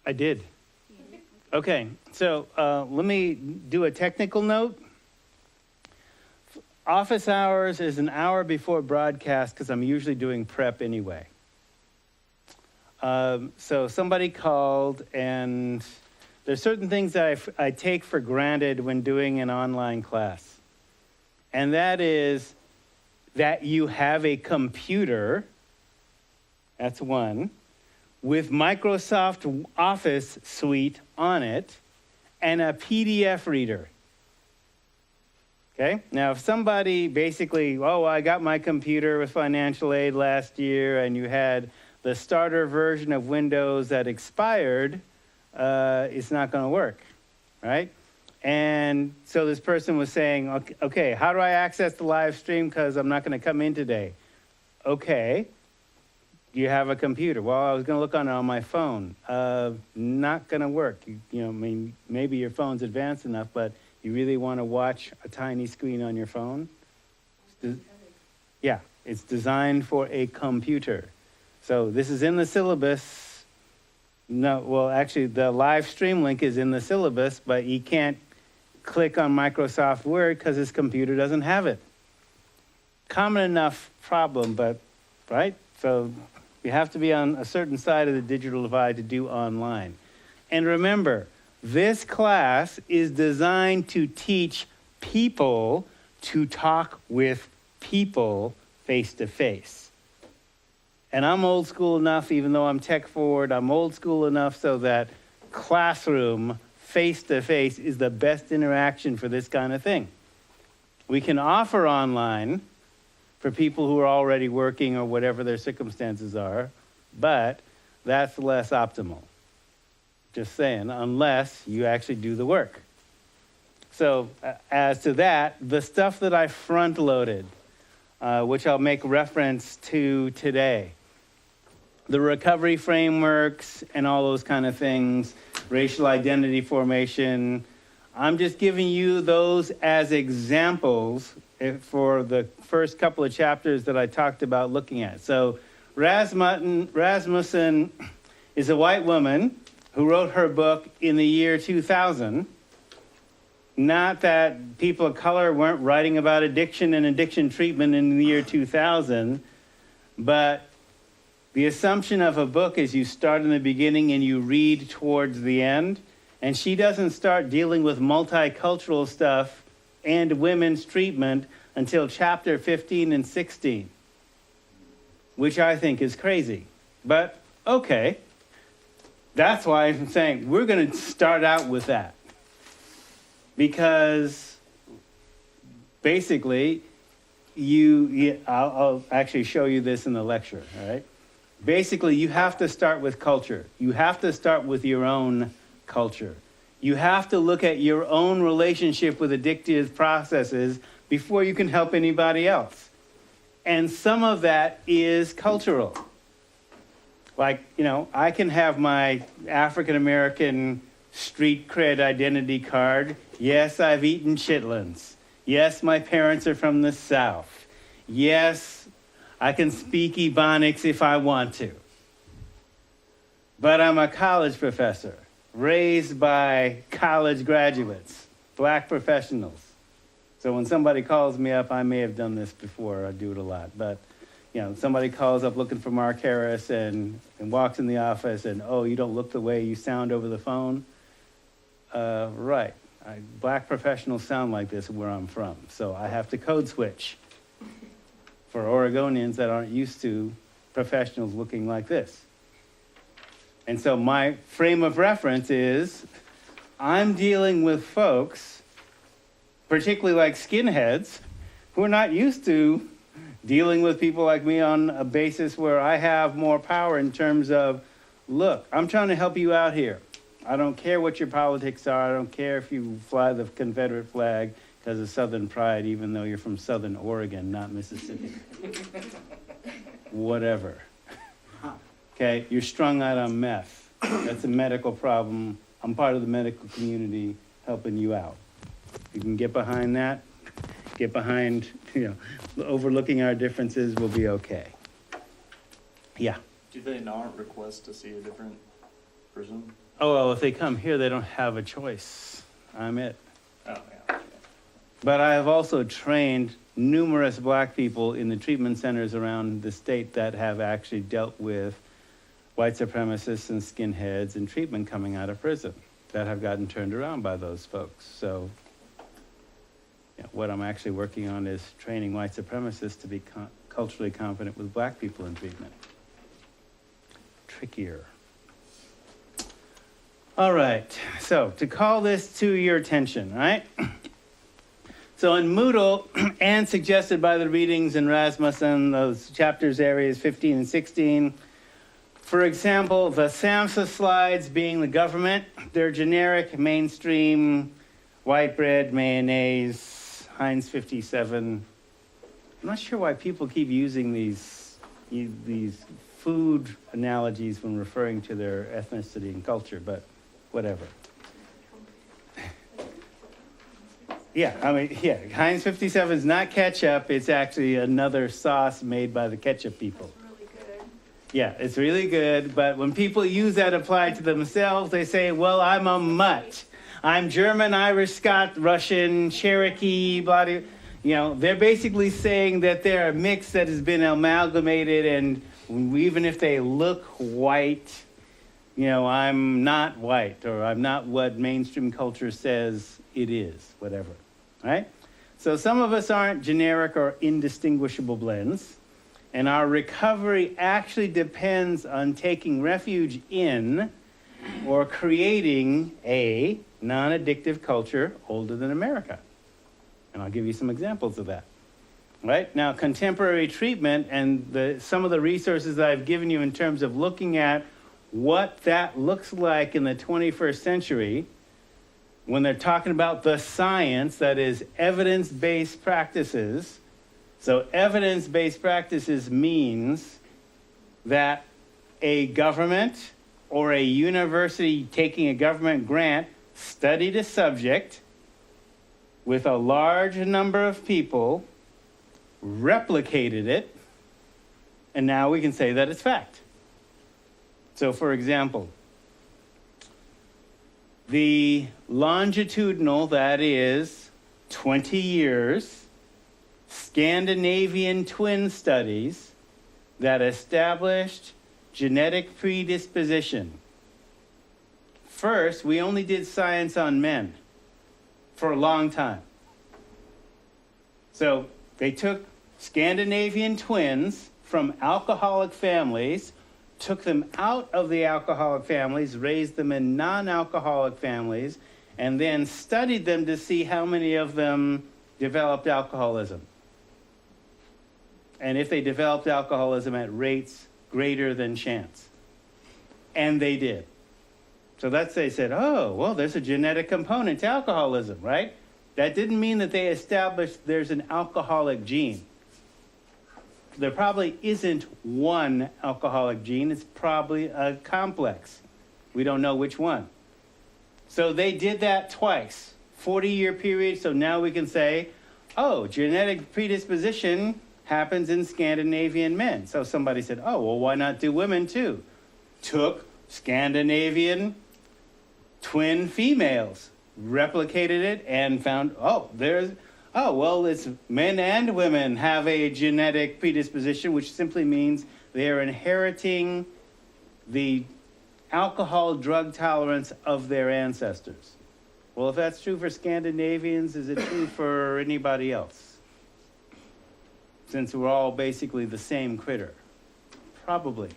I did. Okay, so let me do a technical note. Office hours is an hour before broadcast because I'm usually doing prep anyway. So somebody called, and there's certain things that I take for granted when doing an online class. And that is that you have a computer, that's one, with Microsoft Office Suite on it, and a PDF reader. Okay? Now, if somebody basically, oh, I got my computer with financial aid last year, and you had the starter version of Windows that expired, it's not going to work, right? And so this person was saying, okay, how do I access the live stream because I'm not going to come in today? Okay. Do you have a computer? Well, I was going to look on it on my phone. Not going to work. I mean, maybe your phone's advanced enough, but you really want to watch a tiny screen on your phone? Yeah, it's designed for a computer. So this is in the syllabus. No, well, actually, the live stream link is in the syllabus, but you can't click on Microsoft Word because his computer doesn't have it. Common enough problem, but, right? So you have to be on a certain side of the digital divide to do online. And remember, this class is designed to teach people to talk with people face to face. And I'm old school enough, even though I'm tech forward, I'm old school enough so that classroom face to face is the best interaction for this kind of thing. We can offer online for people who are already working or whatever their circumstances are, but that's less optimal. Just saying, unless you actually do the work. So as to that, the stuff that I front-loaded, which I'll make reference to today, the recovery frameworks and all those kind of things, racial identity formation, I'm just giving you those as examples for the first couple of chapters that I talked about looking at. So Rasmussen is a white woman who wrote her book in the year 2000. Not that people of color weren't writing about addiction and addiction treatment in the year 2000, but the assumption of a book is you start in the beginning and you read towards the end, and she doesn't start dealing with multicultural stuff and women's treatment until chapter 15 and 16, which I think is crazy. But okay, that's why I'm saying we're going to start out with that. Because basically, I'll actually show you this in the lecture, all right? Basically, you have to start with culture. You have to start with your own culture. You have to look at your own relationship with addictive processes before you can help anybody else. And some of that is cultural. Like, I can have my African-American street cred identity card. Yes, I've eaten chitlins. Yes, my parents are from the South. Yes, I can speak Ebonics if I want to. But I'm a college professor, raised by college graduates, black professionals. So when somebody calls me up, I may have done this before, I do it a lot, but somebody calls up looking for Mark Harris and walks in the office and, oh, you don't look the way you sound over the phone? Right. Black professionals sound like this where I'm from, so I have to code switch for Oregonians that aren't used to professionals looking like this. And so my frame of reference is I'm dealing with folks, particularly like skinheads, who are not used to dealing with people like me on a basis where I have more power in terms of, look, I'm trying to help you out here. I don't care what your politics are. I don't care if you fly the Confederate flag because of Southern pride, even though you're from Southern Oregon, not Mississippi. Whatever. Okay, you're strung out on meth. That's a medical problem. I'm part of the medical community helping you out. You can get behind that, get behind, overlooking our differences, we'll be okay. Yeah. Do they not request to see a different person? Oh, well, if they come here, they don't have a choice. I'm it. Oh, yeah. But I have also trained numerous black people in the treatment centers around the state that have actually dealt with white supremacists and skinheads in treatment coming out of prison that have gotten turned around by those folks. So what I'm actually working on is training white supremacists to be culturally confident with black people in treatment. Trickier. All right, so to call this to your attention, right? So in Moodle, and suggested by the readings in Rasmussen, those chapters areas 15 and 16, for example, the SAMHSA slides being the government, they're generic, mainstream, white bread, mayonnaise, Heinz 57. I'm not sure why people keep using these food analogies when referring to their ethnicity and culture, but whatever. Yeah, I mean, yeah, Heinz 57 is not ketchup. It's actually another sauce made by the ketchup people. It's really good. Yeah, it's really good, but when people use that applied to themselves, they say, well, I'm a mutt. I'm German, Irish, Scot, Russian, Cherokee, blah, blah. You know, they're basically saying that they're a mix that has been amalgamated, and even if they look white, you know, I'm not white, or I'm not what mainstream culture says it is, whatever, right? So some of us aren't generic or indistinguishable blends, and our recovery actually depends on taking refuge in or creating a non-addictive culture older than America. And I'll give you some examples of that. Right? Now, contemporary treatment and some of the resources that I've given you in terms of looking at what that looks like in the 21st century, when they're talking about the science, that is evidence-based practices. So evidence-based practices means that a government or a university taking a government grant studied a subject with a large number of people, replicated it, and now we can say that it's fact. So for example, the longitudinal, that is 20 years, Scandinavian twin studies that established genetic predisposition. First, we only did science on men for a long time. So they took Scandinavian twins from alcoholic families, took them out of the alcoholic families, raised them in non-alcoholic families, and then studied them to see how many of them developed alcoholism. And if they developed alcoholism at rates greater than chance. And they did. So that's, they said, oh, well, there's a genetic component to alcoholism, right? That didn't mean that they established there's an alcoholic gene. There probably isn't one alcoholic gene. It's probably a complex. We don't know which one. So they did that twice, 40-year period. So now we can say, oh, genetic predisposition happens in Scandinavian men. So somebody said, oh, well, why not do women too? Took Scandinavian twin females, replicated it, and found, well, it's men and women have a genetic predisposition, which simply means they are inheriting the alcohol drug tolerance of their ancestors. Well, if that's true for Scandinavians, is it true for anybody else? Since we're all basically the same critter. Probably.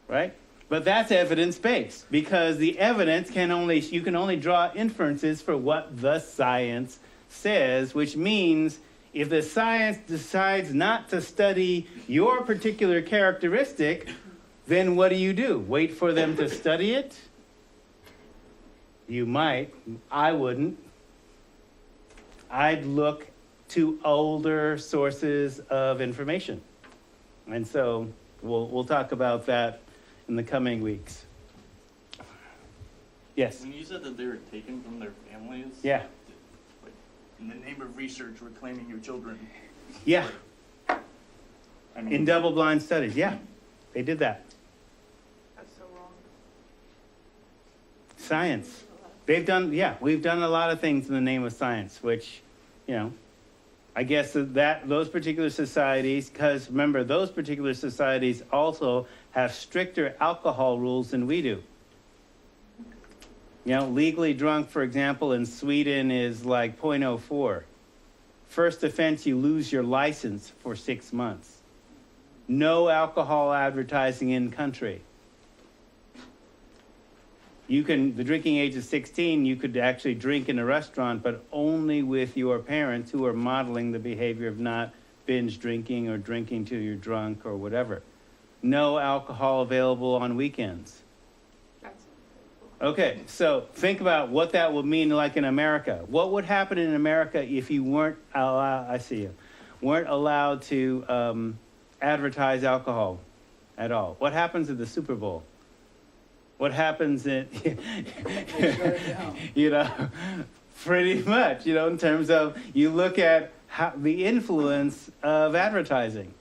Right? But that's evidence-based, because the evidence you can only draw inferences for what the science says, which means if the science decides not to study your particular characteristic, then what do? Wait for them to study it? You might. I wouldn't. I'd look to older sources of information. And so we'll talk about that in the coming weeks. Yes? When you said that they were taken from their families, Yeah. like, in the name of research, we're claiming your children. Yeah. I mean, In double-blind studies, yeah. They did that. That's so wrong. Science. They've done, yeah, we've done a lot of things in the name of science, which, you know, I guess that those particular societies, because remember, those particular societies also have stricter alcohol rules than we do. You know, legally drunk, for example, in Sweden is like 0.04. First offense, you lose your license for 6 months. No alcohol advertising in country. You can, the drinking age is 16, you could actually drink in a restaurant, but only with your parents who are modeling the behavior of not binge drinking or drinking till you're drunk or whatever. No alcohol available on weekends. Okay, so think about what that would mean like in America. What would happen in America if you weren't weren't allowed to advertise alcohol at all? What happens at the Super Bowl? What happens in, you know, pretty much, you know, in terms of you look at how, the influence of advertising,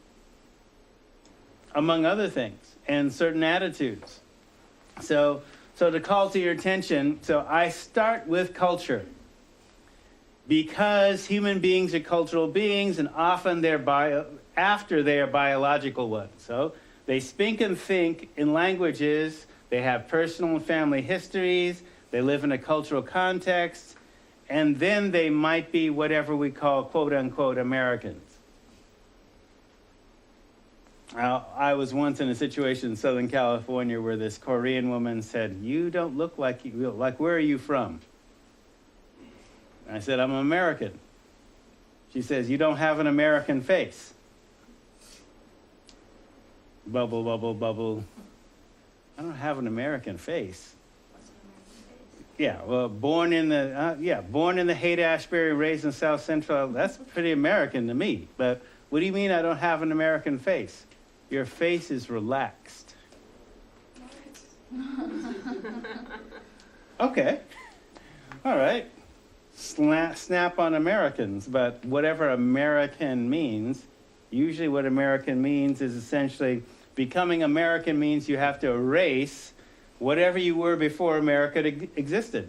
among other things, and certain attitudes. So to call to your attention, so I start with culture. Because human beings are cultural beings, and often they're after they are biological ones. So they speak and think in languages. They have personal and family histories, they live in a cultural context, and then they might be whatever we call quote-unquote Americans. I was once in a situation in Southern California where this Korean woman said, "You don't look like where are you from?" I said, "I'm American." She says, "You don't have an American face." Bubble, bubble, bubble. I don't have an American face. Yeah, well, born in the Haight-Ashbury, raised in South Central. That's pretty American to me. But what do you mean I don't have an American face? Your face is relaxed. Okay. All right. Snap on Americans. But whatever American means, usually what American means is essentially becoming American means you have to erase whatever you were before America existed.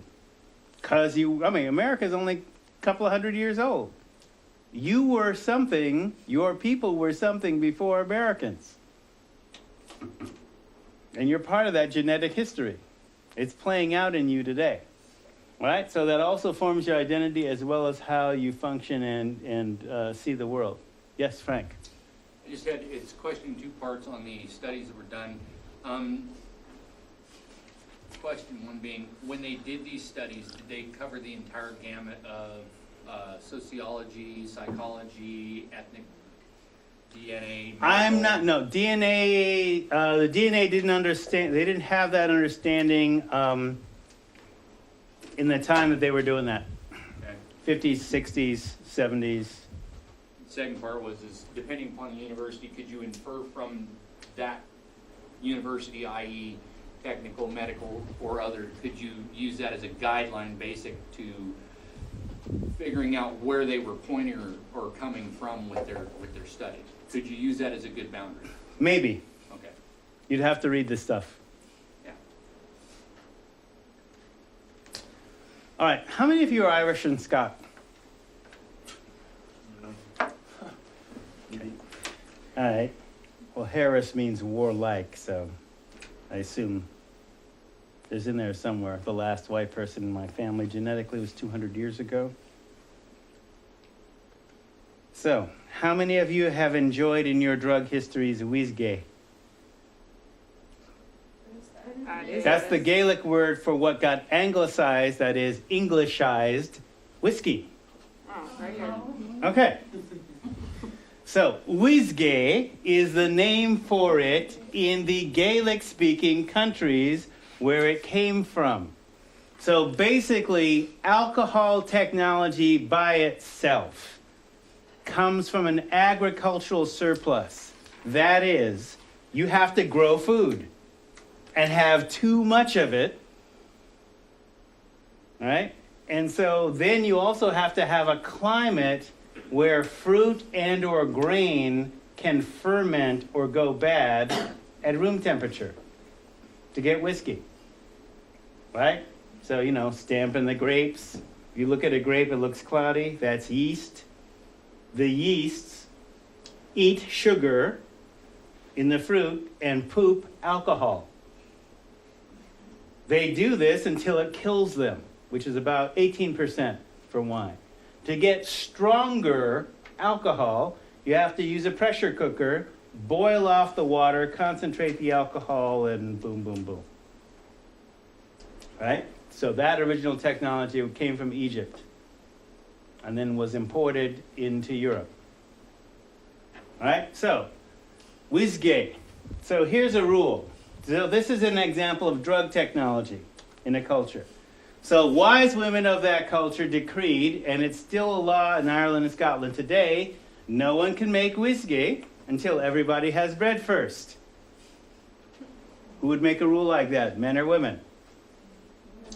Because America's only a couple of 100 years old. You were something, your people were something before Americans. And you're part of that genetic history. It's playing out in you today. All right? So that also forms your identity as well as how you function and see the world. Yes, Frank? I just had, it's question 2 parts on the studies that were done. Question 1 being, when they did these studies, did they cover the entire gamut of sociology, psychology, ethnic, DNA? DNA, the DNA didn't understand, they didn't have that understanding in the time that they were doing that. Okay. 50s, 60s, 70s. Second part was, is depending upon the university, could you infer from that university, i.e. technical, medical, or other, could you use that as a guideline basic to figuring out where they were pointing or coming from with their study? Could you use that as a good boundary? Maybe. Okay. You'd have to read this stuff. Yeah. All right, how many of you are Irish and Scot? All right. Well, Harris means warlike, so I assume there's in there somewhere. The last white person in my family genetically was 200 years ago. So, how many of you have enjoyed in your drug histories whiskey? That's the Gaelic word for what got anglicized, that is, Englishized whiskey. Oh, very good. Okay. So, whiskey is the name for it in the Gaelic-speaking countries where it came from. So basically, alcohol technology by itself comes from an agricultural surplus. That is, you have to grow food and have too much of it, all right? And so then you also have to have a climate where fruit and or grain can ferment or go bad at room temperature to get whiskey, right? So, stamping the grapes. If you look at a grape, it looks cloudy. That's yeast. The yeasts eat sugar in the fruit and poop alcohol. They do this until it kills them, which is about 18% for wine. To get stronger alcohol, you have to use a pressure cooker, boil off the water, concentrate the alcohol, and boom, boom, boom. Right? So that original technology came from Egypt and then was imported into Europe. All right? So, whiskey. So here's a rule. So this is an example of drug technology in a culture. So wise women of that culture decreed, and it's still a law in Ireland and Scotland today, no one can make whiskey until everybody has bread first. Who would make a rule like that, men or women?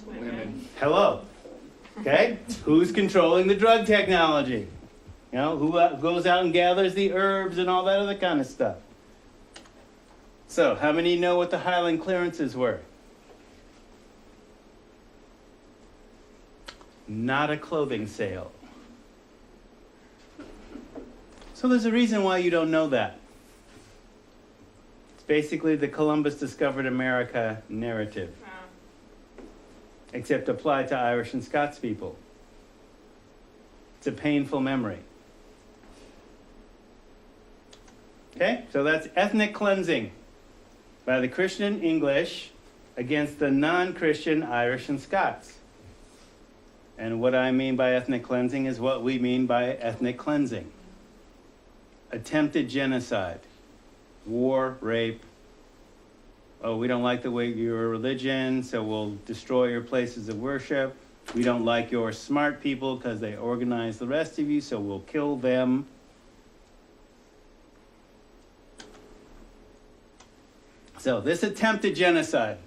Women. Hello. Okay? Who's controlling the drug technology? Who goes out and gathers the herbs and all that other kind of stuff? So, how many know what the Highland clearances were? Not a clothing sale. So there's a reason why you don't know that. It's basically the Columbus discovered America narrative, except applied to Irish and Scots people. It's a painful memory. Okay, so that's ethnic cleansing by the Christian English against the non-Christian Irish and Scots. And what I mean by ethnic cleansing is what we mean by ethnic cleansing. Attempted genocide, war, rape. Oh, we don't like the way your religion, so we'll destroy your places of worship. We don't like your smart people because they organize the rest of you, so we'll kill them. So this attempted genocide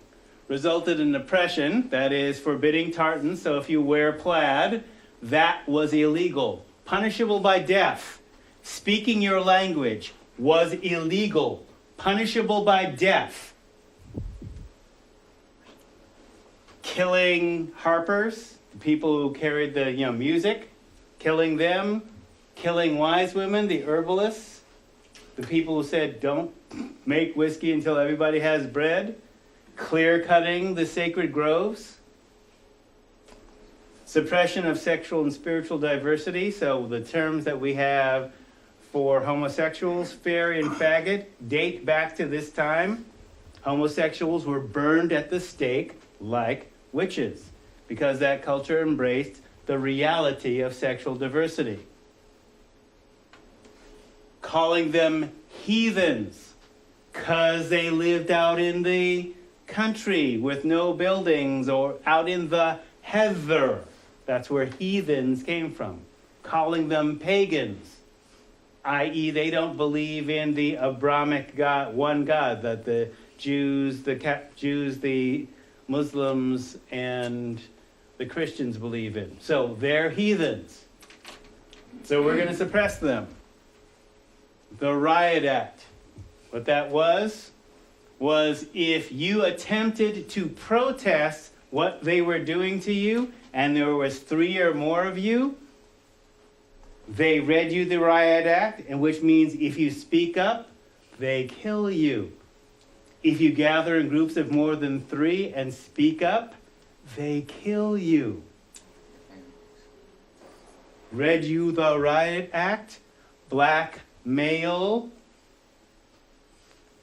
resulted in oppression, that is, forbidding tartans. So if you wear plaid, that was illegal, punishable by death. Speaking your language was illegal, punishable by death. Killing harpers, the people who carried the music, killing them, killing wise women, the herbalists, the people who said don't make whiskey until everybody has bread, clear-cutting the sacred groves, suppression of sexual and spiritual diversity. So the terms that we have for homosexuals, fairy and faggot, date back to this time. Homosexuals were burned at the stake like witches because that culture embraced the reality of sexual diversity. Calling them heathens because they lived out in the country with no buildings or out in the heather. That's where heathens came from. Calling them pagans, i.e. they don't believe in the Abrahamic God, one God that the Jews, the Muslims, and the Christians believe in. So they're heathens. So we're going to suppress them. The Riot Act. What that was if you attempted to protest what they were doing to you, and there was 3 or more of you, they read you the Riot Act, and which means if you speak up, they kill you. If you gather in groups of more than 3 and speak up, they kill you. Read you the Riot Act, blackmail.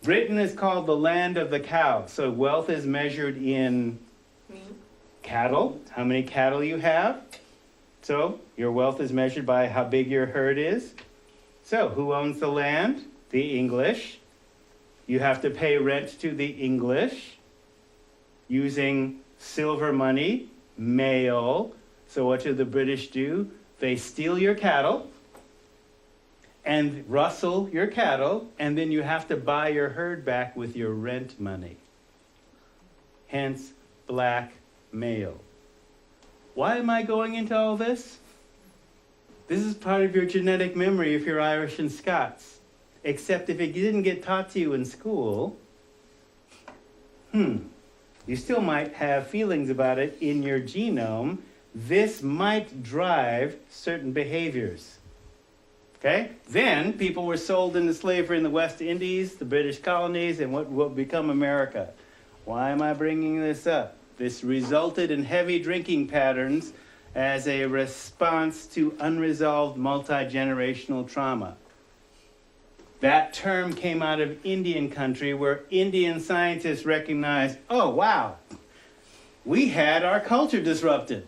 Britain is called the land of the cow, so wealth is measured in cattle, how many cattle you have. So your wealth is measured by how big your herd is. So who owns the land? The English. You have to pay rent to the English using silver money, mail. So what do the British do? They steal your cattle and rustle your cattle, and then you have to buy your herd back with your rent money. Hence, blackmail. Why am I going into all this? This is part of your genetic memory if you're Irish and Scots. Except if it didn't get taught to you in school, You still might have feelings about it in your genome. This might drive certain behaviors. Okay? Then people were sold into slavery in the West Indies, the British colonies, and what will become America. Why am I bringing this up? This resulted in heavy drinking patterns as a response to unresolved multi-generational trauma. That term came out of Indian country, where Indian scientists recognized, oh, wow, we had our culture disrupted.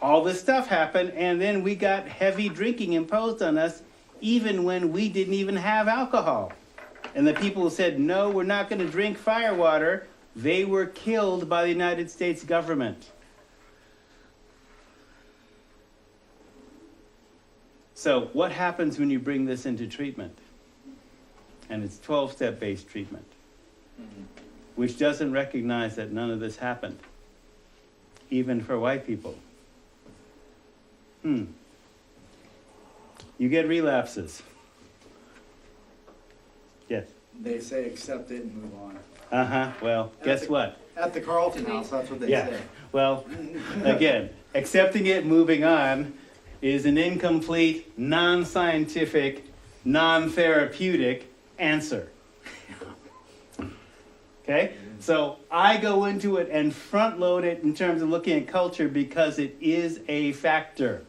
All this stuff happened, and then we got heavy drinking imposed on us, even when we didn't even have alcohol. And the people who said, no, we're not going to drink firewater, they were killed by the United States government. So what happens when you bring this into treatment? And it's 12-step based treatment, which doesn't recognize that none of this happened, even for white people. You get relapses. Yes? They say accept it and move on. Well, guess what? At the Carlton House, that's what they say. Well, again, accepting it, moving on, is an incomplete, non-scientific, non-therapeutic answer. Okay? So I go into it and front load it in terms of looking at culture because it is a factor.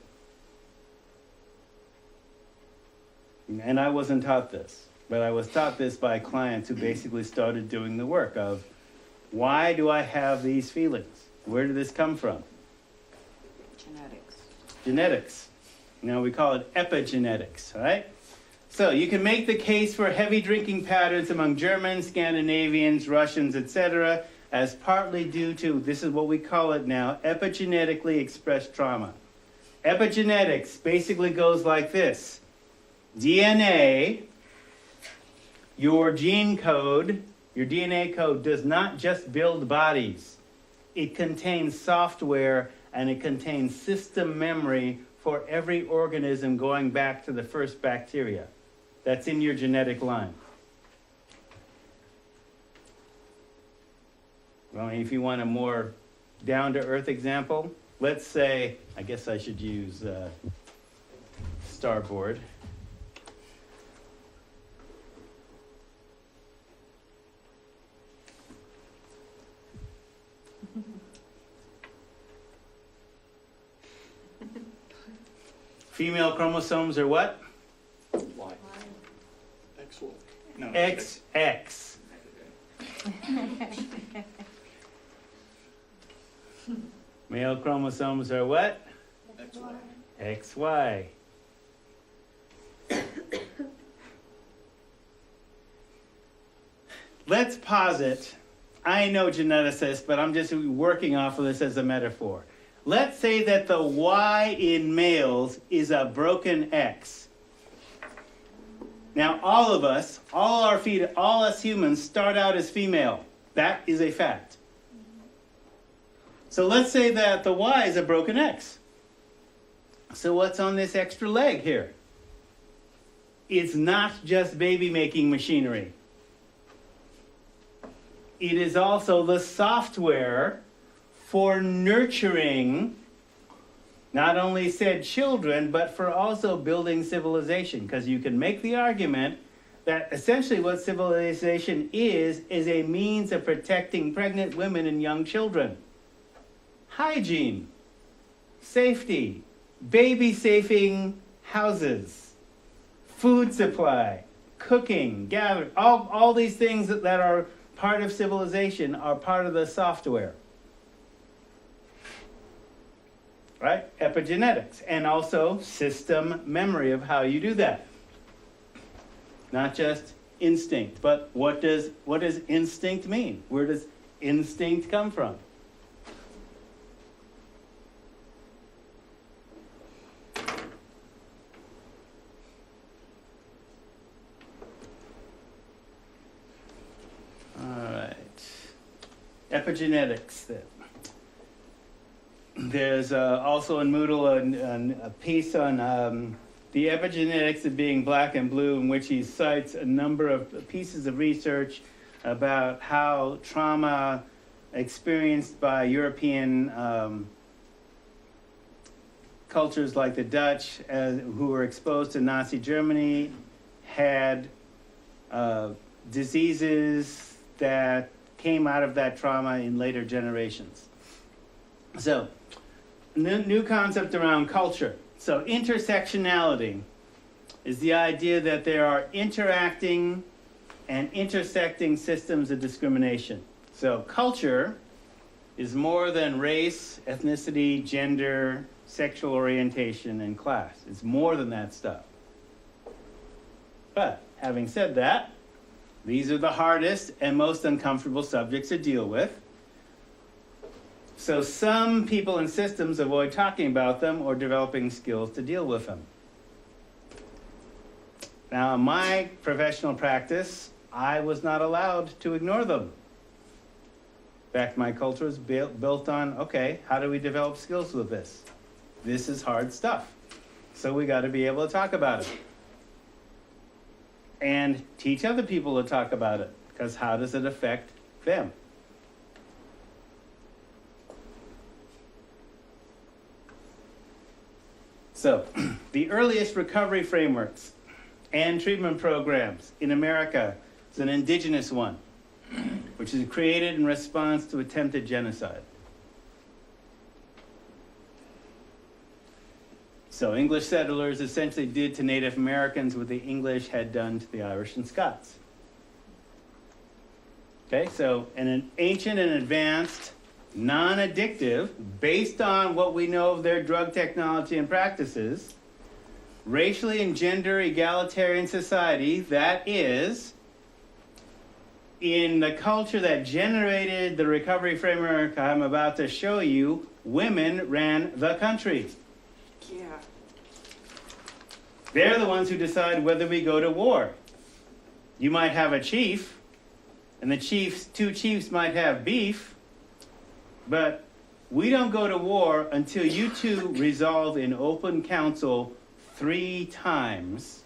And I wasn't taught this, but I was taught this by clients who basically started doing the work of, why do I have these feelings? Where did this come from? Genetics. Now we call it epigenetics, right? So you can make the case for heavy drinking patterns among Germans, Scandinavians, Russians, etc., as partly due to, this is what we call it now, epigenetically expressed trauma. Epigenetics basically goes like this. DNA, your gene code, your DNA code does not just build bodies. It contains software and it contains system memory for every organism going back to the first bacteria. That's in your genetic line. Well, if you want a more down-to-earth example, let's say, I guess I should use Starboard. Female chromosomes are what? Y. XY. No. XX. Male chromosomes are what? XY. XY. Let's posit, I know geneticists, but I'm just working off of this as a metaphor. Let's say that the Y in males is a broken X. Now, all of us, all us humans start out as female. That is a fact. So let's say that the Y is a broken X. So what's on this extra leg here? It's not just baby-making machinery. It is also the software for nurturing not only said children, but for also building civilization. Because you can make the argument that essentially what civilization is a means of protecting pregnant women and young children. Hygiene, safety, baby-safing houses, food supply, cooking, gathering, all these things that are part of civilization are part of the software. Right? Epigenetics. And also system memory of how you do that. Not just instinct, but what does instinct mean? Where does instinct come from? All right. Epigenetics then. There's also in Moodle a piece on the epigenetics of being black and blue, in which he cites a number of pieces of research about how trauma experienced by European cultures like the Dutch, who were exposed to Nazi Germany, had diseases that came out of that trauma in later generations. So, new concept around culture. So, intersectionality is the idea that there are interacting and intersecting systems of discrimination. So, culture is more than race, ethnicity, gender, sexual orientation, and class. It's more than that stuff. But, having said that, these are the hardest and most uncomfortable subjects to deal with. So some people and systems avoid talking about them or developing skills to deal with them. Now, in my professional practice, I was not allowed to ignore them. In fact, my culture is built on, okay, how do we develop skills with this? This is hard stuff. So we got to be able to talk about it. And teach other people to talk about it, because how does it affect them? So, the earliest recovery frameworks and treatment programs in America is an indigenous one, which is created in response to attempted genocide. So English settlers essentially did to Native Americans what the English had done to the Irish and Scots. Okay, so an ancient and advanced, non-addictive, based on what we know of their drug technology and practices, racially and gender egalitarian society that is, in the culture that generated the recovery framework I'm about to show you, women ran the country. Yeah. They're the ones who decide whether we go to war. You might have a chief, and the two chiefs might have beef, but we don't go to war until you two resolve in open council 3 times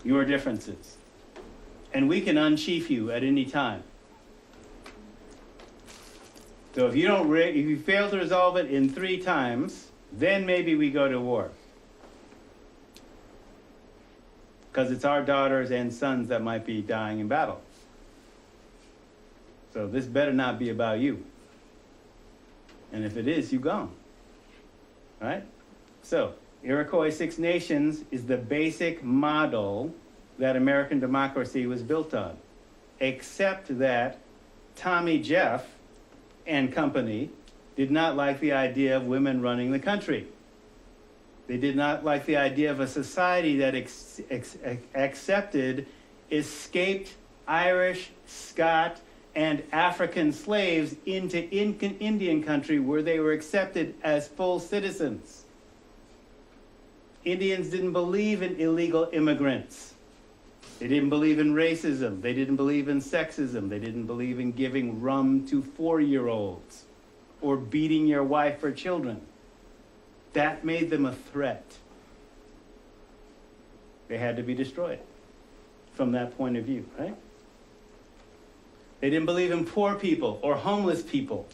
your differences. And we can unchief you at any time. So if you fail to resolve it in 3 times, then maybe we go to war. Because it's our daughters and sons that might be dying in battle. So this better not be about you. And if it is, you gone. All right? So, Iroquois Six Nations is the basic model that American democracy was built on. Except that Tommy Jeff and company did not like the idea of women running the country. They did not like the idea of a society that accepted escaped Irish, Scot, and African slaves into Indian country where they were accepted as full citizens. Indians didn't believe in illegal immigrants. They didn't believe in racism. They didn't believe in sexism. They didn't believe in giving rum to 4-year-olds or beating your wife or children. That made them a threat. They had to be destroyed from that point of view, right? They didn't believe in poor people or homeless people.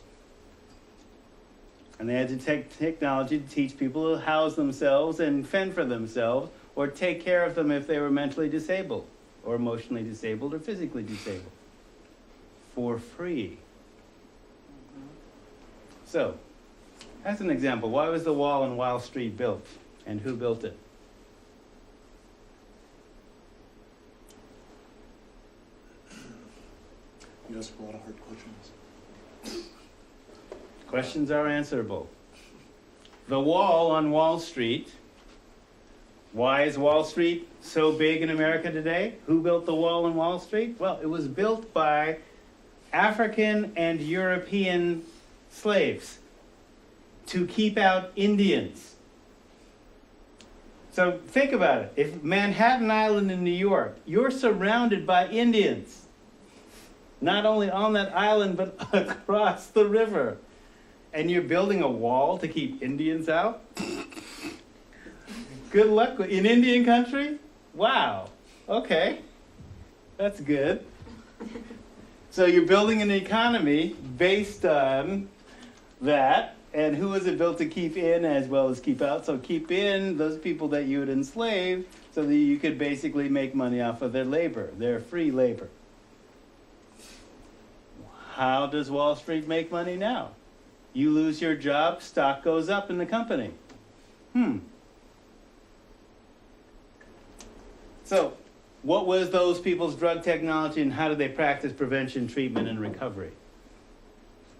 And they had to take technology to teach people to house themselves and fend for themselves or take care of them if they were mentally disabled or emotionally disabled or physically disabled for free. So, as an example, why was the wall on Wall Street built and who built it? You ask a lot of hard questions. Questions are answerable. The wall on Wall Street. Why is Wall Street so big in America today? Who built the wall on Wall Street? Well, it was built by African and European slaves to keep out Indians. So think about it. If Manhattan Island in New York, you're surrounded by Indians. Not only on that island, but across the river. And you're building a wall to keep Indians out? Good luck in Indian country? Wow. Okay. That's good. So you're building an economy based on that. And who is it built to keep in as well as keep out? So keep in those people that you would enslave so that you could basically make money off of their labor, their free labor. How does Wall Street make money now? You lose your job, stock goes up in the company. So what was those people's drug technology and how do they practice prevention, treatment, and recovery?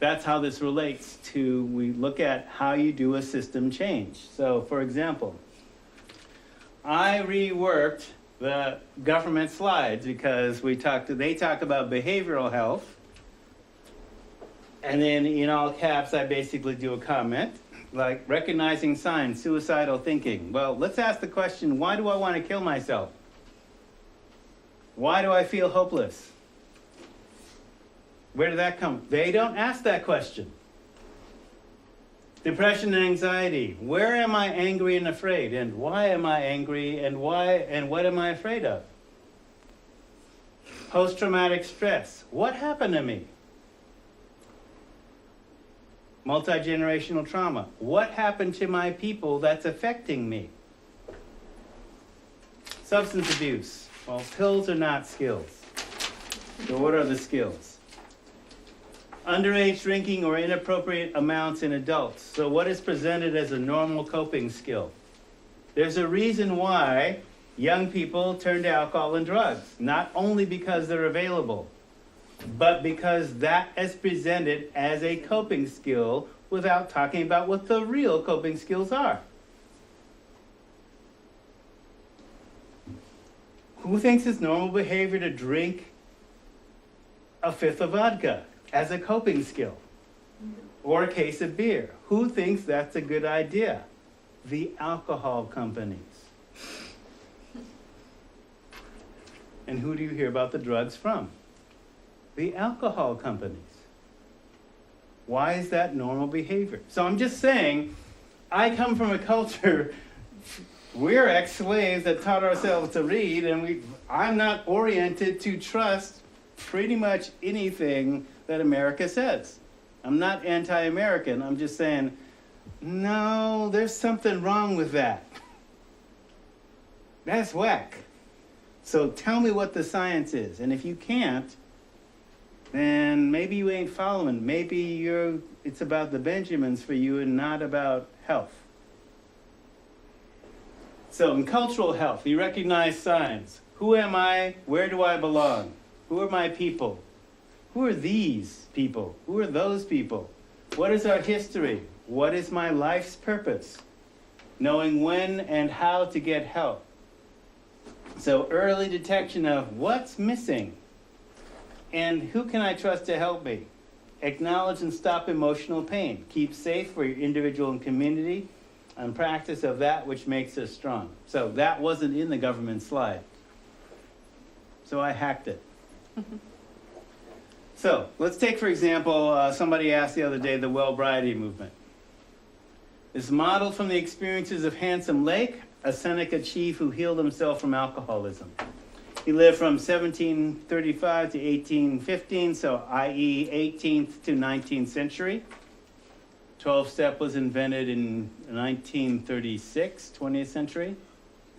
That's how this relates to, we look at how you do a system change. So for example, I reworked the government slides because they talk about behavioral health. And then in all caps, I basically do a comment like recognizing signs, suicidal thinking. Well, let's ask the question, why do I want to kill myself? Why do I feel hopeless? Where did that come? They don't ask that question. Depression and anxiety. Where am I angry and afraid? And why am I angry and why and what am I afraid of? Post-traumatic stress. What happened to me? Multi-generational trauma. What happened to my people that's affecting me? Substance abuse. Well, pills are not skills. So what are the skills? Underage drinking or inappropriate amounts in adults. So what is presented as a normal coping skill? There's a reason why young people turn to alcohol and drugs. Not only because they're available, but because that is presented as a coping skill without talking about what the real coping skills are. Who thinks it's normal behavior to drink a fifth of vodka as a coping skill? Or a case of beer? Who thinks that's a good idea? The alcohol companies. And who do you hear about the drugs from? The alcohol companies. Why is that normal behavior? So I'm just saying, I come from a culture, we're ex-slaves that taught ourselves to read, and I'm not oriented to trust pretty much anything that America says. I'm not anti-American, I'm just saying, no, there's something wrong with that. That's whack. So tell me what the science is, and if you can't, then maybe you ain't following. Maybe it's about the Benjamins for you and not about health. So in cultural health, you recognize signs. Who am I? Where do I belong? Who are my people? Who are these people? Who are those people? What is our history? What is my life's purpose? Knowing when and how to get help. So early detection of what's missing and who can I trust to help me? Acknowledge and stop emotional pain. Keep safe for your individual and community and practice of that which makes us strong. So that wasn't in the government slide. So I hacked it. So let's take, for example, somebody asked the other day, the well-briety movement. It's modeled from the experiences of Handsome Lake, a Seneca chief who healed himself from alcoholism. He lived from 1735 to 1815, so i.e. 18th to 19th century. 12-step was invented in 1936, 20th century,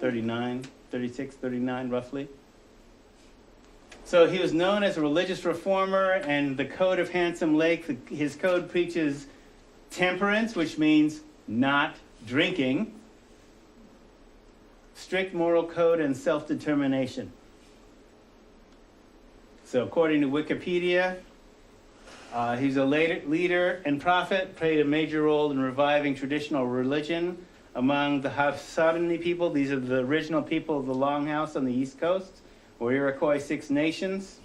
36, 39 roughly. So he was known as a religious reformer, and the Code of Handsome Lake, his code preaches temperance, which means not drinking, strict moral code, and self-determination. So according to Wikipedia, he's a leader and prophet, played a major role in reviving traditional religion among the Haudenosaunee people. These are the original people of the Longhouse on the East Coast, or Iroquois Six Nations.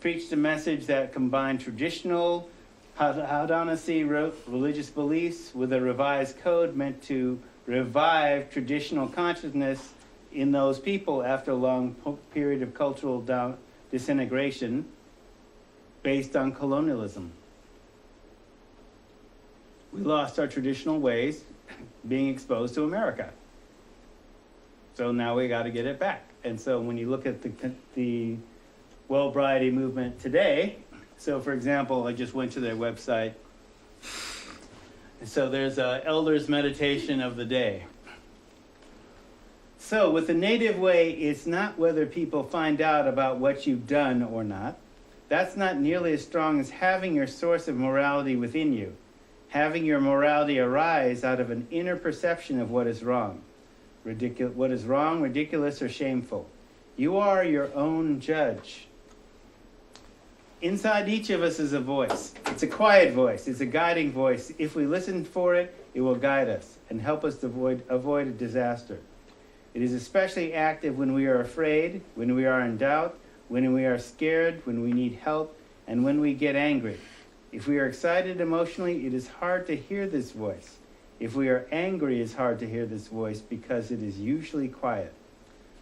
Preached a message that combined traditional Haudenosaunee religious beliefs with a revised code meant to revive traditional consciousness in those people after a long period of cultural disintegration based on colonialism. We lost our traditional ways being exposed to America. So now we got to get it back. And so when you look at the well-briety movement today, So for example, I just went to their website. So there's a elder's meditation of the day. So with the native way, it's not whether people find out about what you've done or not. That's not nearly as strong as having your source of morality within you. Having your morality arise out of an inner perception of what is wrong. What is wrong, ridiculous, or shameful. You are your own judge. Inside each of us is a voice. It's a quiet voice. It's a guiding voice. If we listen for it, it will guide us and help us to avoid a disaster. It is especially active when we are afraid, when we are in doubt, when we are scared, when we need help, and when we get angry. If we are excited emotionally, it is hard to hear this voice. If we are angry, it's hard to hear this voice because it is usually quiet.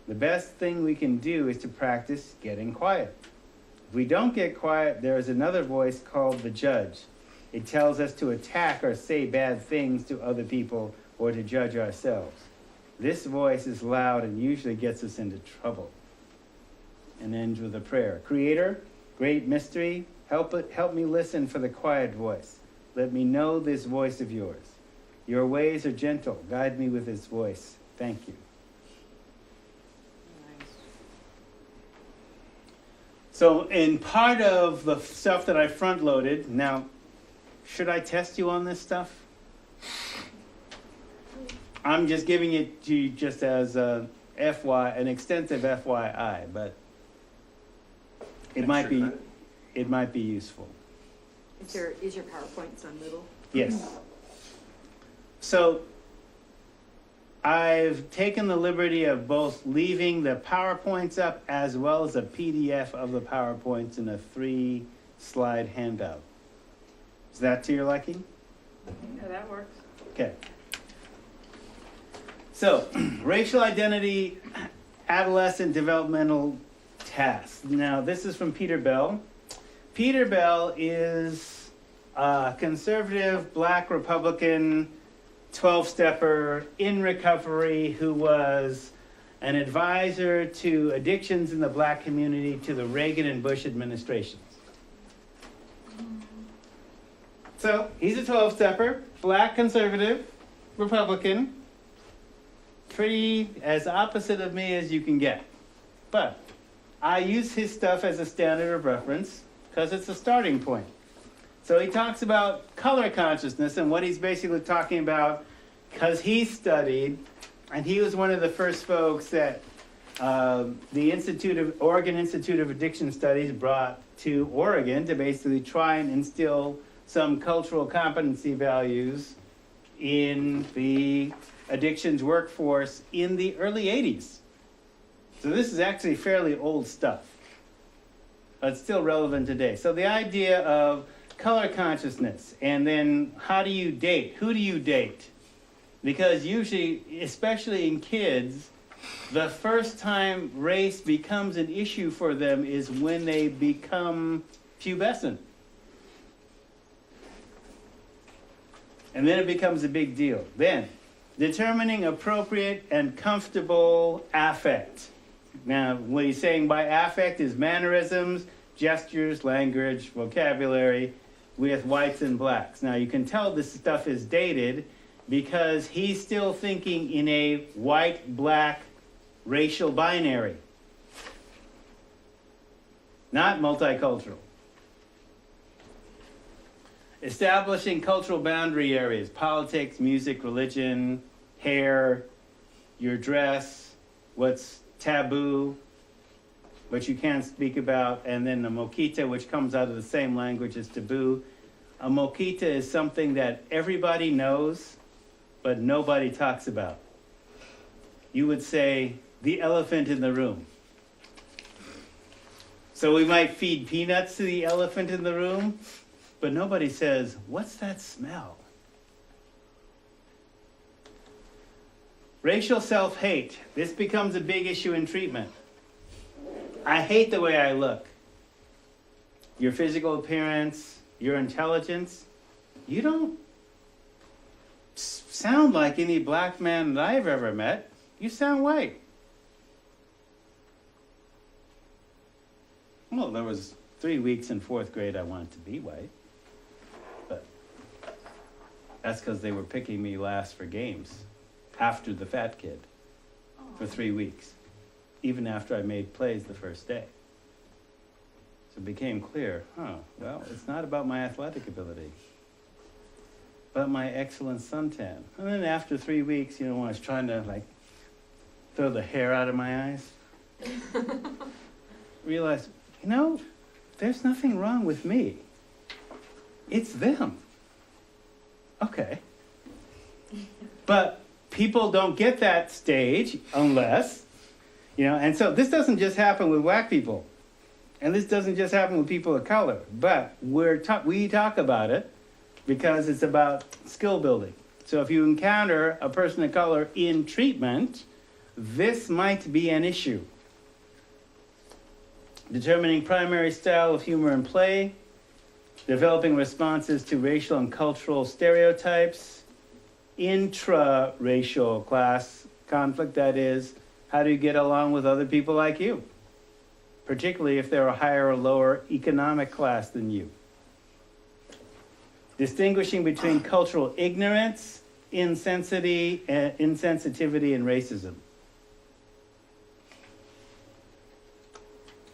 The best thing we can do is to practice getting quiet. If we don't get quiet, there is another voice called the judge. It tells us to attack or say bad things to other people or to judge ourselves. This voice is loud and usually gets us into trouble. And ends with a prayer. Creator, great mystery, help me listen for the quiet voice. Let me know this voice of yours. Your ways are gentle. Guide me with this voice. Thank you. Nice. So in part of the stuff that I front-loaded, now, should I test you on this stuff? I'm just giving it to you just as an extensive FYI, but it might be useful. Is your PowerPoint on middle? Yes. So I've taken the liberty of both leaving the PowerPoints up as well as a PDF of the PowerPoints in a 3-slide handout. Is that to your liking? Yeah, that works. Okay. So, racial identity, adolescent developmental tasks. Now, this is from Peter Bell. Peter Bell is a conservative black Republican 12-stepper in recovery who was an advisor to addictions in the black community to the Reagan and Bush administrations. So, he's a 12-stepper, black conservative, Republican, pretty as opposite of me as you can get. But I use his stuff as a standard of reference because it's a starting point. So he talks about color consciousness, and what he's basically talking about, because he studied, and he was one of the first folks that the Oregon Institute of Addiction Studies brought to Oregon to basically try and instill some cultural competency values in the addictions workforce in the early 80s. So this is actually fairly old stuff. It's still relevant today. So the idea of color consciousness, and then how do you date? Who do you date? Because usually, especially in kids, the first time race becomes an issue for them is when they become pubescent. And then it becomes a big deal. Then, determining appropriate and comfortable affect. Now, what he's saying by affect is mannerisms, gestures, language, vocabulary with whites and blacks. Now, you can tell this stuff is dated because he's still thinking in a white-black racial binary, not multicultural. Establishing cultural boundary areas, politics, music, religion, hair, your dress, what's taboo, what you can't speak about, and then the moquita, which comes out of the same language as taboo. A moquita is something that everybody knows, but nobody talks about. You would say, the elephant in the room. So we might feed peanuts to the elephant in the room, but nobody says, what's that smell? Racial self-hate. This becomes a big issue in treatment. I hate the way I look. Your physical appearance, your intelligence. You don't sound like any black man that I've ever met. You sound white. Well, there was 3 weeks in 4th grade I wanted to be white. But that's because they were picking me last for games after the fat kid for 3 weeks, even after I made plays the first day. So it became clear, well, it's not about my athletic ability, but my excellent suntan. And then after 3 weeks, when I was trying to like throw the hair out of my eyes, realized, there's nothing wrong with me. It's them. Okay. But people don't get that stage unless, and so this doesn't just happen with black people. And this doesn't just happen with people of color. But we talk about it because it's about skill building. So if you encounter a person of color in treatment, this might be an issue. Determining primary style of humor and play, developing responses to racial and cultural stereotypes, intra-racial class conflict, that is, how do you get along with other people like you, particularly if they're a higher or lower economic class than you. Distinguishing between cultural ignorance, insensitivity, and racism.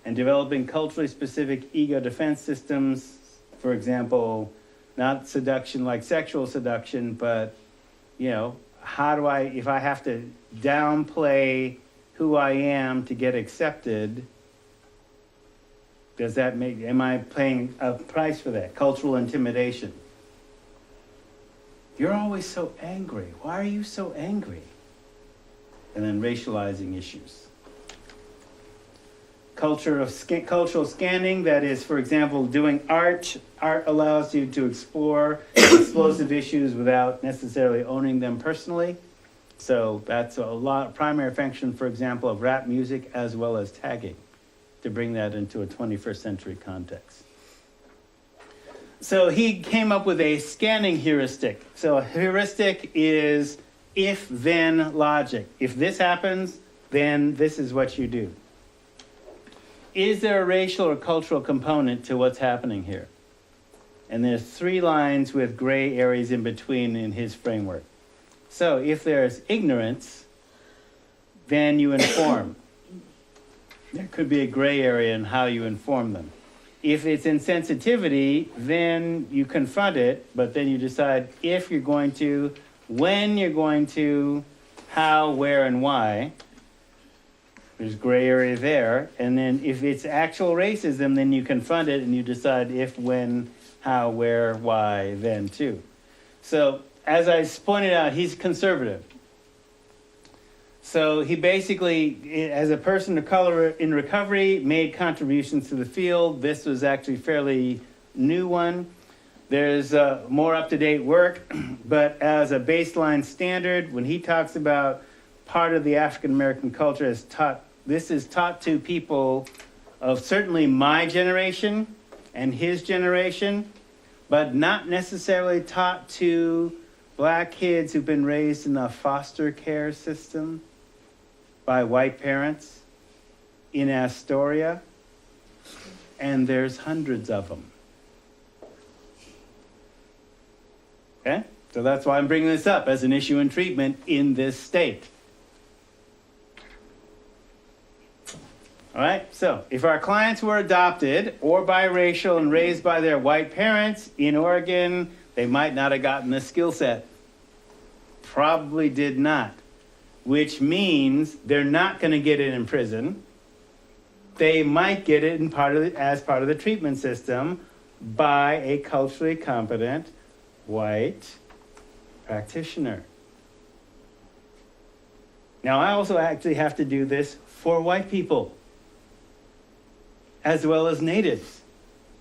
And developing culturally specific ego defense systems, for example, not seduction like sexual seduction, but, how do if I have to downplay who I am to get accepted, am I paying a price for that? Cultural intimidation. You're always so angry. Why are you so angry? And then racializing issues. Cultural scanning, that is, for example, doing art. Art allows you to explore explosive issues without necessarily owning them personally. So that's primary function, for example, of rap music as well as tagging, to bring that into a 21st century context. So he came up with a scanning heuristic. So a heuristic is if-then logic. If this happens, then this is what you do. Is there a racial or cultural component to what's happening here? And there's 3 lines with gray areas in between in his framework. So if there's ignorance, then you inform. There could be a gray area in how you inform them. If it's insensitivity, then you confront it, but then you decide if you're going to, when you're going to, how, where, and why. There's gray area there. And then if it's actual racism, then you confront it and you decide if, when, how, where, why, then too. So as I pointed out, he's conservative. So he basically, as a person of color in recovery, made contributions to the field. This was actually a fairly new one. There's more up-to-date work, but as a baseline standard, when he talks about part of the African-American culture is taught, this is taught to people of certainly my generation and his generation, but not necessarily taught to black kids who've been raised in the foster care system by white parents in Astoria, and there's hundreds of them. Okay? So that's why I'm bringing this up as an issue in treatment in this state. All right, so if our clients were adopted or biracial and raised by their white parents in Oregon, they might not have gotten the skill set. Probably did not, which means they're not going to get it in prison. They might get it as part of the treatment system by a culturally competent white practitioner. Now, I also actually have to do this for white people, as well as natives.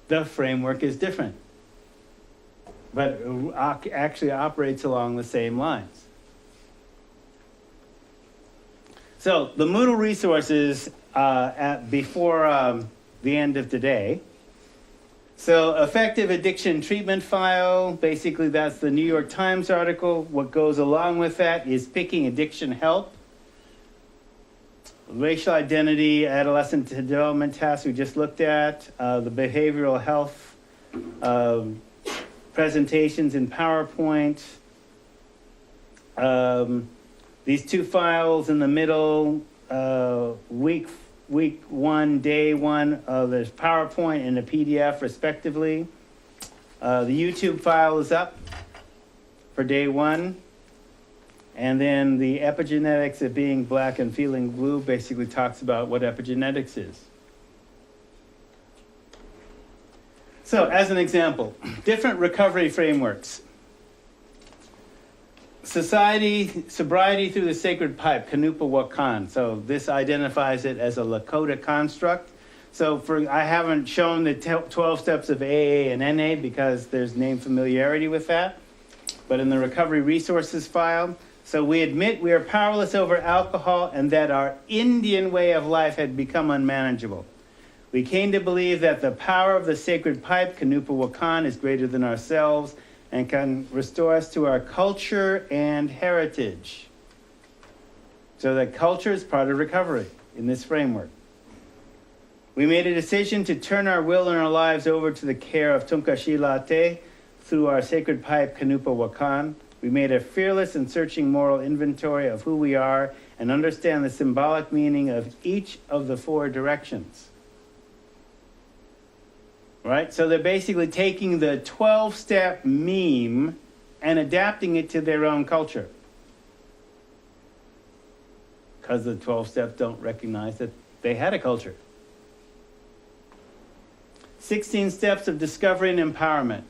The framework is different, but it actually operates along the same lines. So the Moodle resources before the end of today. So effective addiction treatment file, basically that's the New York Times article. What goes along with that is picking addiction help. racial identity, adolescent development tasks we just looked at, the behavioral health presentations in PowerPoint. These two files in the middle, week one, day one, there's PowerPoint and a PDF respectively. The YouTube file is up for day one. And then the epigenetics of being black and feeling blue basically talks about what epigenetics is. So as an example, different recovery frameworks. Sobriety through the sacred pipe, Kanupa Wakan. So this identifies it as a Lakota construct. So I haven't shown the 12 steps of AA and NA because there's name familiarity with that. But in the recovery resources file, so we admit we are powerless over alcohol and that our Indian way of life had become unmanageable. We came to believe that the power of the sacred pipe, Kanupa Wakan, is greater than ourselves and can restore us to our culture and heritage. So that culture is part of recovery in this framework. We made a decision to turn our will and our lives over to the care of Tunkashilate through our sacred pipe, Kanupa Wakan. We made a fearless and searching moral inventory of who we are and understand the symbolic meaning of each of the four directions. Right? So they're basically taking the 12-step meme and adapting it to their own culture. Because the 12 steps don't recognize that they had a culture. 16 steps of discovery and empowerment.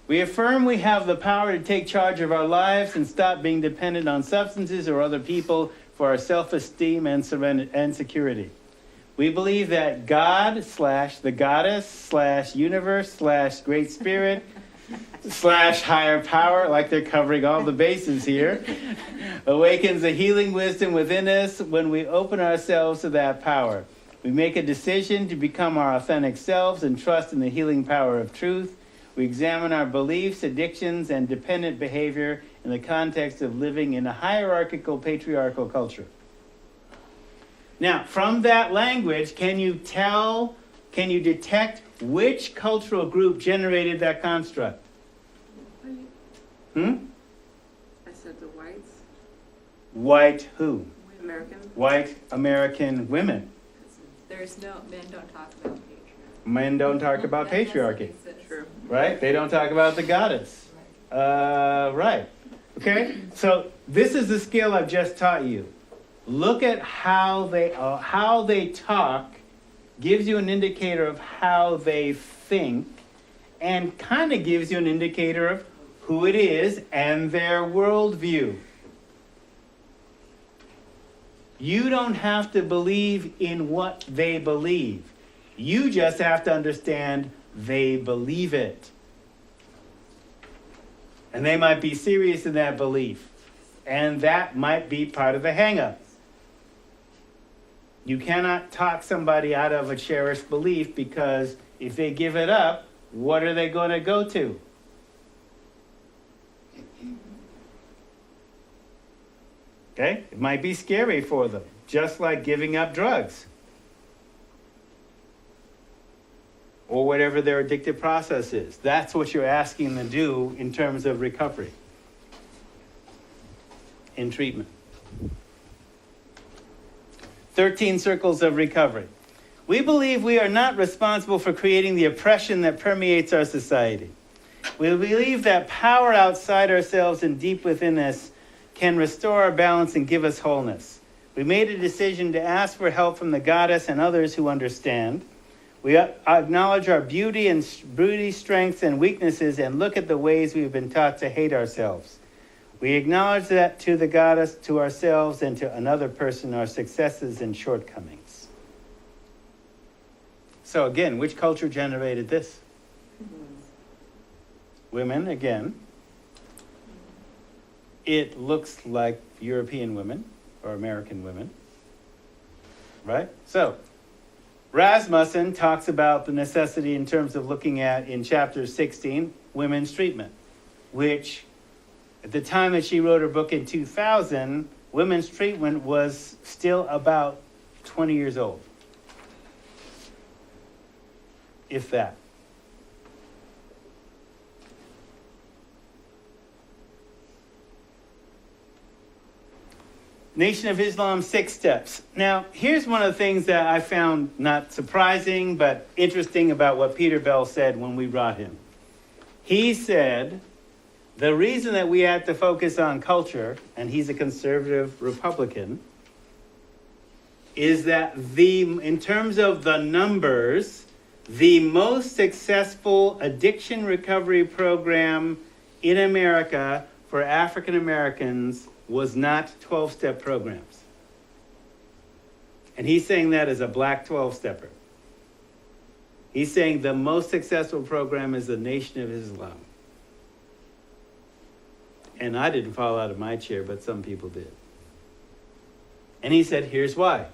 We affirm we have the power to take charge of our lives and stop being dependent on substances or other people for our self-esteem and security. We believe that God / the goddess / universe / great spirit / higher power, like they're covering all the bases here, awakens the healing wisdom within us when we open ourselves to that power. We make a decision to become our authentic selves and trust in the healing power of truth. We examine our beliefs, addictions, and dependent behavior in the context of living in a hierarchical, patriarchal culture. Now, from that language, can you detect which cultural group generated that construct? I said the whites. White who? American. White American women. There's no, men don't talk about patriarchy. Men don't talk about patriarchy. True. Right? They don't talk about the goddess. Right. Okay? So this is the skill I've just taught you. Look at how they talk, gives you an indicator of how they think, and kind of gives you an indicator of who it is and their worldview. You don't have to believe in what they believe. You just have to understand they believe it. And they might be serious in that belief. And that might be part of the hang-up. You cannot talk somebody out of a cherished belief because if they give it up, what are they going to go to? Okay? It might be scary for them, just like giving up drugs. Or whatever their addictive process is. That's what you're asking them to do in terms of recovery, in treatment. 13 circles of recovery. We believe we are not responsible for creating the oppression that permeates our society. We believe that power outside ourselves and deep within us can restore our balance and give us wholeness. We made a decision to ask for help from the goddess and others who understand. We acknowledge our beauty, strengths, and weaknesses and look at the ways we've been taught to hate ourselves. We acknowledge that to the goddess, to ourselves, and to another person, our successes and shortcomings. So again, which culture generated this? Women, again. It looks like European women or American women, right? So Rasmussen talks about the necessity in terms of looking at, in chapter 16, women's treatment, which at the time that she wrote her book in 2000, women's treatment was still about 20 years old. If that. Nation of Islam 6 steps. Now, here's one of the things that I found not surprising, but interesting about what Peter Bell said when we brought him. He said, the reason that we have to focus on culture, and he's a conservative Republican, is that in terms of the numbers, the most successful addiction recovery program in America for African Americans was not 12-step programs. And he's saying that as a black 12-stepper. He's saying the most successful program is the Nation of Islam. And I didn't fall out of my chair, but some people did. And he said, here's why.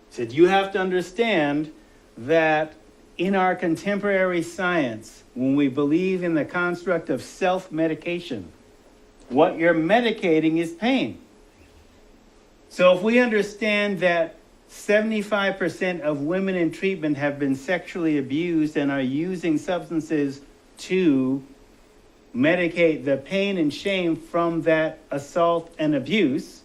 He said, you have to understand that in our contemporary science, when we believe in the construct of self-medication, what you're medicating is pain. So if we understand that 75% of women in treatment have been sexually abused and are using substances to medicate the pain and shame from that assault and abuse,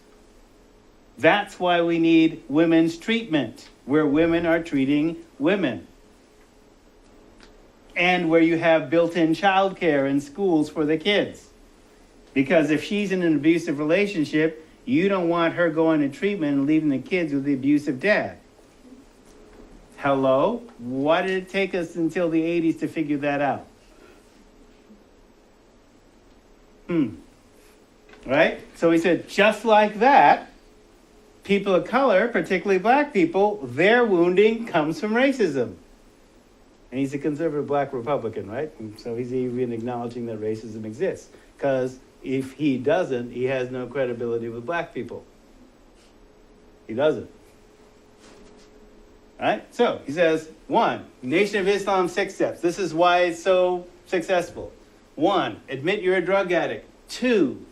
that's why we need women's treatment, where women are treating women. And where you have built-in childcare in schools for the kids. Because if she's in an abusive relationship, you don't want her going to treatment and leaving the kids with the abusive dad. Hello? Why did it take us until the 80s to figure that out? Right? So he said, just like that, people of color, particularly black people, their wounding comes from racism. And he's a conservative black Republican, right? And so he's even acknowledging that racism exists. Because if he doesn't, he has no credibility with black people. He doesn't. All right? So he says, 1, Nation of Islam 6 steps. This is why it's so successful. 1, admit you're a drug addict. 2,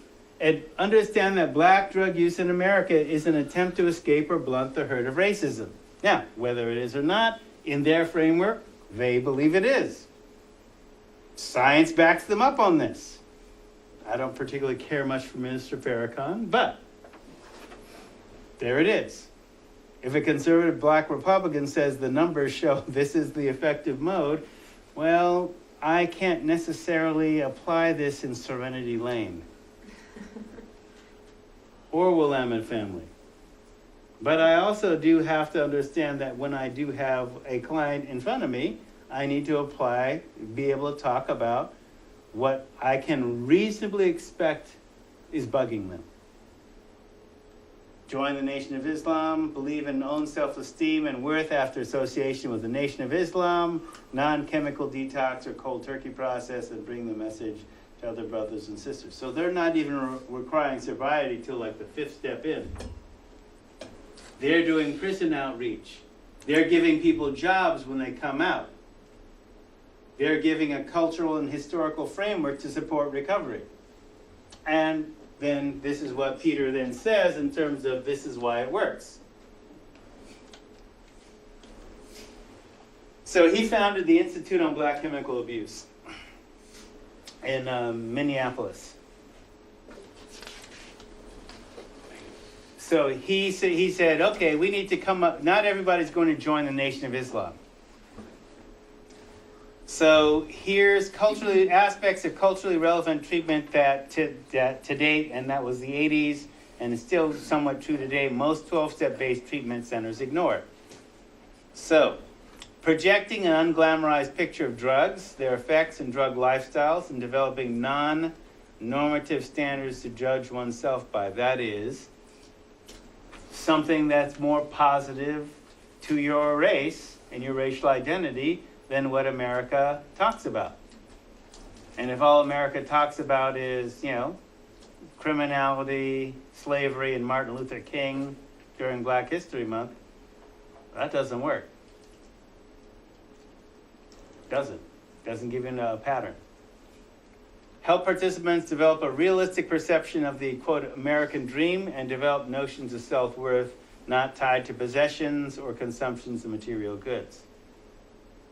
understand that black drug use in America is an attempt to escape or blunt the hurt of racism. Now, whether it is or not, in their framework, they believe it is. Science backs them up on this. I don't particularly care much for Minister Farrakhan, but there it is. If a conservative black Republican says the numbers show this is the effective mode, well, I can't necessarily apply this in Serenity Lane or Willamette family. But I also do have to understand that when I do have a client in front of me, I need to be able to talk about what I can reasonably expect is bugging them. Join the Nation of Islam, believe in own self-esteem and worth after association with the Nation of Islam, non-chemical detox or cold turkey process, and bring the message to other brothers and sisters. So they're not even requiring sobriety till like the 5th step in. They're doing prison outreach. They're giving people jobs when they come out. They're giving a cultural and historical framework to support recovery. And then this is what Peter then says in terms of this is why it works. So he founded the Institute on Black Chemical Abuse in Minneapolis. So he said, okay, we need to come up, not everybody's going to join the Nation of Islam. So here's aspects of culturally relevant treatment that to date, and that was the 80s, and it's still somewhat true today, most 12-step based treatment centers ignore. So, projecting an unglamorized picture of drugs, their effects and drug lifestyles, and developing non-normative standards to judge oneself by. That is something that's more positive to your race and your racial identity than what America talks about. And if all America talks about is, criminality, slavery, and Martin Luther King during Black History Month, that doesn't work. Doesn't give you a pattern. Help participants develop a realistic perception of the, quote, American dream and develop notions of self-worth not tied to possessions or consumptions of material goods.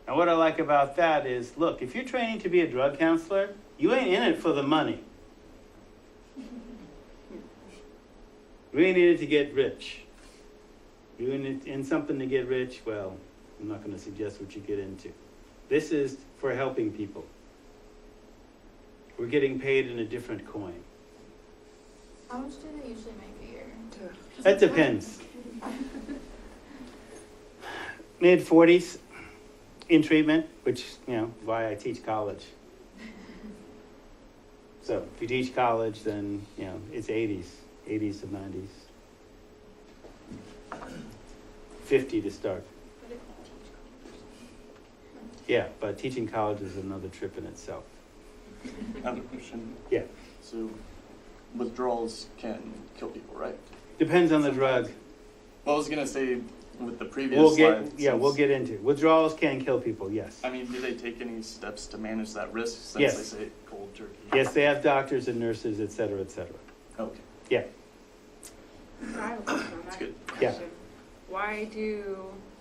And what I like about that is, look, if you're training to be a drug counselor, you ain't in it for the money. You ain't in it to get rich. You're in something to get rich, well, I'm not going to suggest what you get into. This is for helping people. We're getting paid in a different coin. How much do they usually make a year? That depends. Mid-40s in treatment, which, why I teach college. So if you teach college, then, it's 80s to 90s. 50 to start. Yeah, but teaching college is another trip in itself. Another question. Yeah. So withdrawals can kill people, right? Depends on the drug. Well, I was gonna say with the previous We'll slide. get into it. Withdrawals can kill people, yes. I mean, do they take any steps to manage that risk since Yes. they say cold turkey? Yes, they have doctors and nurses, et cetera, et cetera. Okay. Yeah. I have a question on That's that good. Yeah. question. Why do,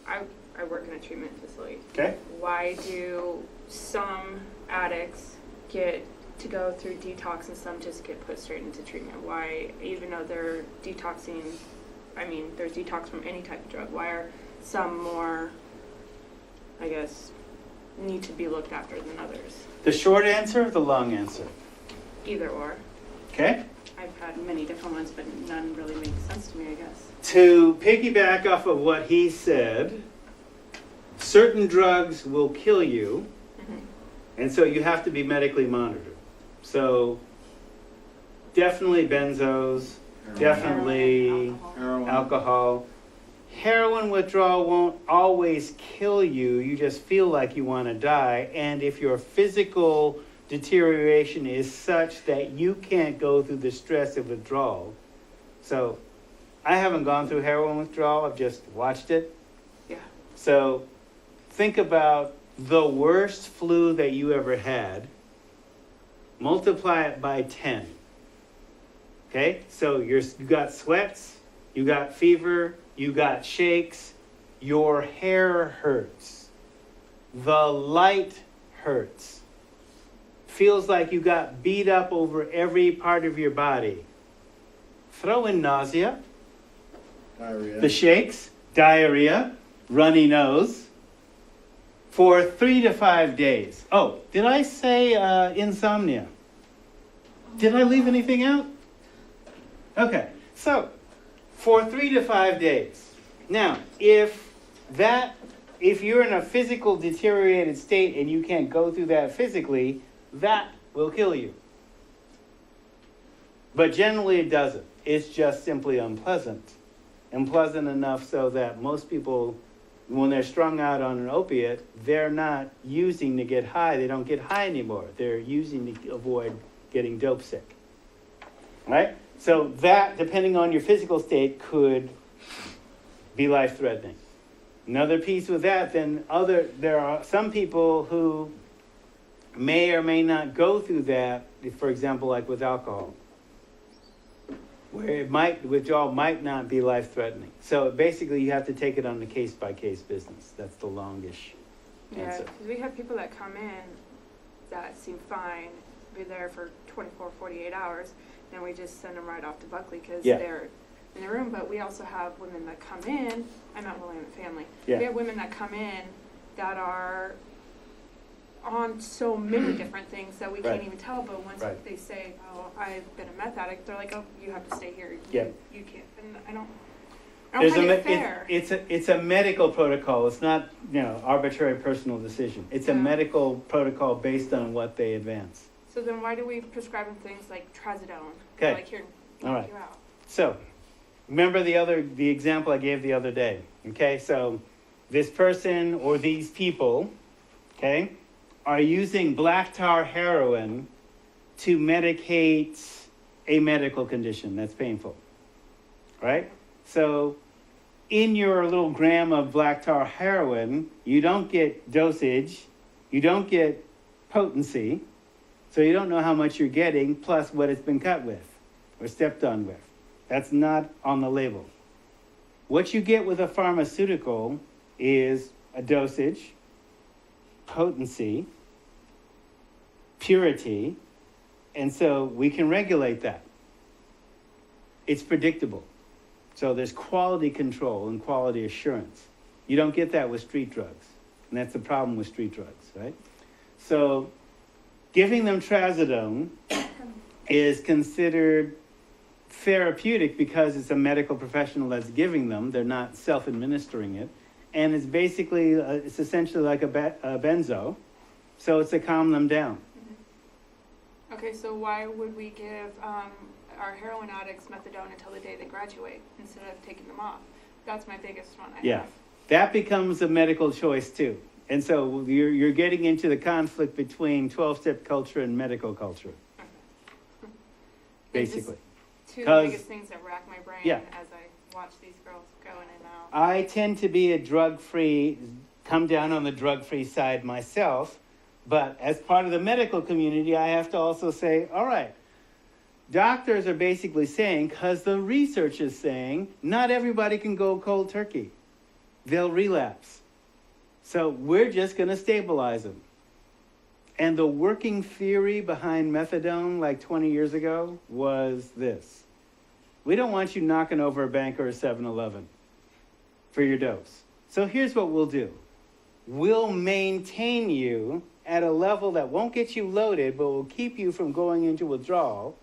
I work in a treatment facility. Okay? Why do some addicts get to go through detox and some just get put straight into treatment? Why, even though they're detoxing, there's detox from any type of drug, why are some more, I guess, need to be looked after than others? The short answer or the long answer? Either or. Okay? I've had many different ones, but none really makes sense to me, I guess. To piggyback off of what he said, certain drugs will kill you, and so you have to be medically monitored. So definitely benzos, definitely Heroin. alcohol. Heroin withdrawal won't always kill you. You just feel like you want to die. And if your physical deterioration is such that you can't go through the stress of withdrawal. So I haven't gone through heroin withdrawal. I've just watched it. Yeah. So think about the worst flu that you ever had. Multiply it by 10. Okay? So you got sweats, you got fever, you got shakes, your hair hurts. The light hurts. Feels like you got beat up over every part of your body. Throw in nausea, Diarrhea. the shakes, diarrhea, runny nose, for 3 to 5 days. Oh, did I say insomnia? Did I leave anything out? Okay, so for 3 to 5 days. Now, if you're in a physical deteriorated state and you can't go through that physically, that will kill you. But generally it doesn't. It's just simply unpleasant. Unpleasant enough so that most people, when they're strung out on an opiate, they're not using to get high. They don't get high anymore. They're using to avoid getting dope sick. Right? So that, depending on your physical state, could be life-threatening. Another piece with that, there are some people who may or may not go through that, for example, like with alcohol, where withdrawal might not be life-threatening. So basically you have to take it on a case-by-case business. That's the longish Yeah, answer. because we have people that come in that seem fine, be there for 24, 48 hours, and we just send them right off to Buckley because Yeah. they're in the room. But we also have women that come in, I'm not William family, Yeah. we have women that come in that are on so many different things that we Right. can't even tell, but once Right. they say, oh, I've been a meth addict, they're like, oh, you have to stay here. Yeah. You can't. And I don't find it fair. It's a medical protocol. It's not, arbitrary personal decision. It's a Yeah. medical protocol based on what they advance. So then why do we prescribe them things like trazodone? Okay. Like, here, All knock right. you out. So, remember the example I gave the other day. Okay, so this person or these people, okay, are using black tar heroin to medicate a medical condition that's painful, right? So in your little gram of black tar heroin, you don't get dosage, you don't get potency, so you don't know how much you're getting, plus what it's been cut with or stepped on with. That's not on the label. What you get with a pharmaceutical is a dosage, potency, purity, and so we can regulate that. It's predictable. So there's quality control and quality assurance. You don't get that with street drugs. And that's the problem with street drugs, right? So giving them trazodone is considered therapeutic because it's a medical professional that's giving them. They're not self-administering it. And it's basically, it's essentially like a benzo. So it's to calm them down. Okay, so why would we give our heroin addicts methadone until the day they graduate instead of taking them off? That's my biggest one I have. That becomes a medical choice too. And so you're getting into the conflict between 12-step culture and medical culture, basically. Two of the biggest things that rack my brain as I watch these girls go in and out. I tend to be a drug-free, come down on the drug-free side myself, but as part of the medical community, I have to also say, all right, doctors are basically saying, because the research is saying, not everybody can go cold turkey. They'll relapse. So we're just going to stabilize them. And the working theory behind methadone like 20 years ago was this. We don't want you knocking over a bank or a 7-Eleven for your dose. So here's what we'll do. We'll maintain you at a level that won't get you loaded, but will keep you from going into withdrawal.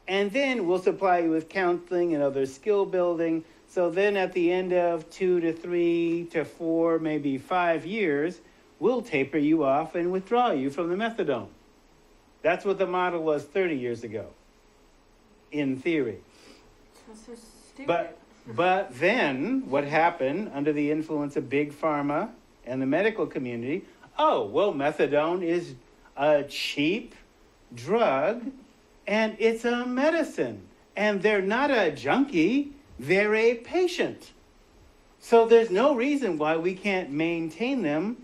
And then we'll supply you with counseling and other skill building. So then at the end of 2 to 3 to 4, maybe 5 years, we'll taper you off and withdraw you from the methadone. That's what the model was 30 years ago, in theory. That's so stupid. But then what happened under the influence of big pharma and the medical community? Oh, well, methadone is a cheap drug and it's a medicine. And they're not a junkie, they're a patient. So there's no reason why we can't maintain them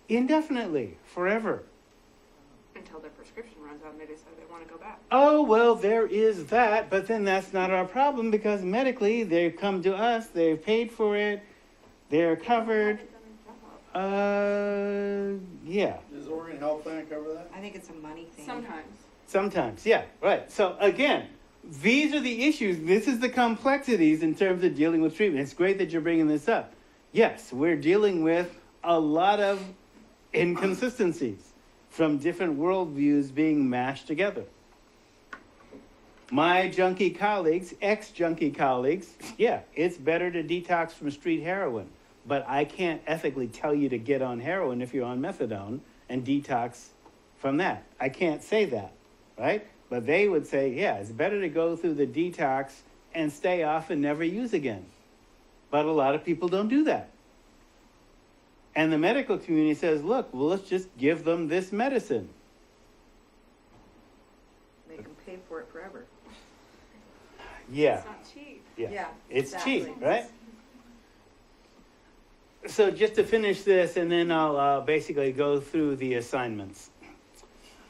indefinitely, forever. Until their prescription runs out and they decide they want to go back. Oh, well, there is that, but then that's not our problem because medically they come to us, they've paid for it, they're covered. Yeah. Does Oregon Health Plan cover that? I think it's a money thing. Sometimes, yeah, right. So again, these are the issues. This is the complexities in terms of dealing with treatment. It's great that you're bringing this up. Yes, we're dealing with a lot of inconsistencies from different worldviews being mashed together. My junkie colleagues, ex-junkie colleagues, yeah, it's better to detox from street heroin, but I can't ethically tell you to get on heroin if you're on methadone and detox from that. I can't say that, right? But they would say, yeah, it's better to go through the detox and stay off and never use again. But a lot of people don't do that. And the medical community says, look, well, let's just give them this medicine. Make them pay for it forever. Yeah. It's not cheap. Yeah. It's exactly. cheap, right? So just to finish this, and then I'll basically go through the assignments.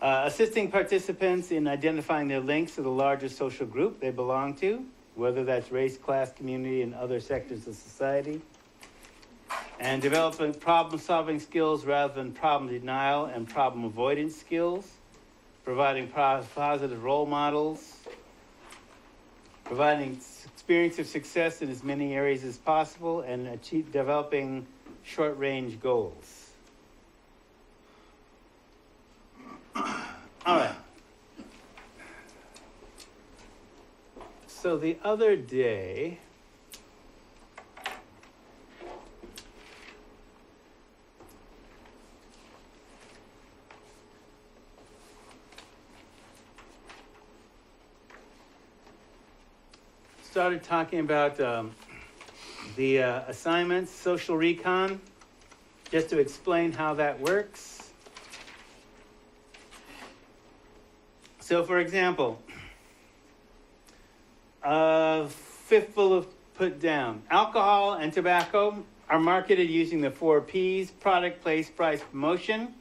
Assisting participants in identifying their links to the larger social group they belong to, whether that's race, class, community, and other sectors of society. And developing problem-solving skills rather than problem denial and problem avoidance skills. Providing positive role models. Providing experience of success in as many areas as possible, and developing short-range goals. All right. So the other day, started talking about the assignments, social recon, just to explain how that works. So for example, fifth bullet put down, alcohol and tobacco are marketed using the 4 Ps, product, place, price, promotion.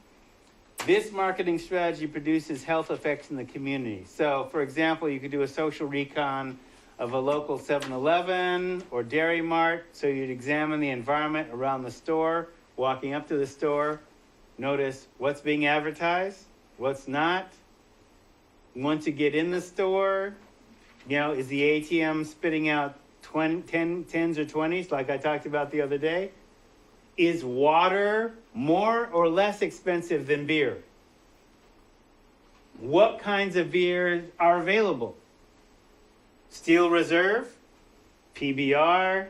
This marketing strategy produces health effects in the community. So for example, you could do a social recon of a local 7-Eleven or Dairy Mart. So you'd examine the environment around the store, walking up to the store, notice what's being advertised, what's not. Once you get in the store, you know, is the ATM spitting out 10s or 20s like I talked about the other day? Is water more or less expensive than beer? What kinds of beers are available? Steel Reserve, PBR,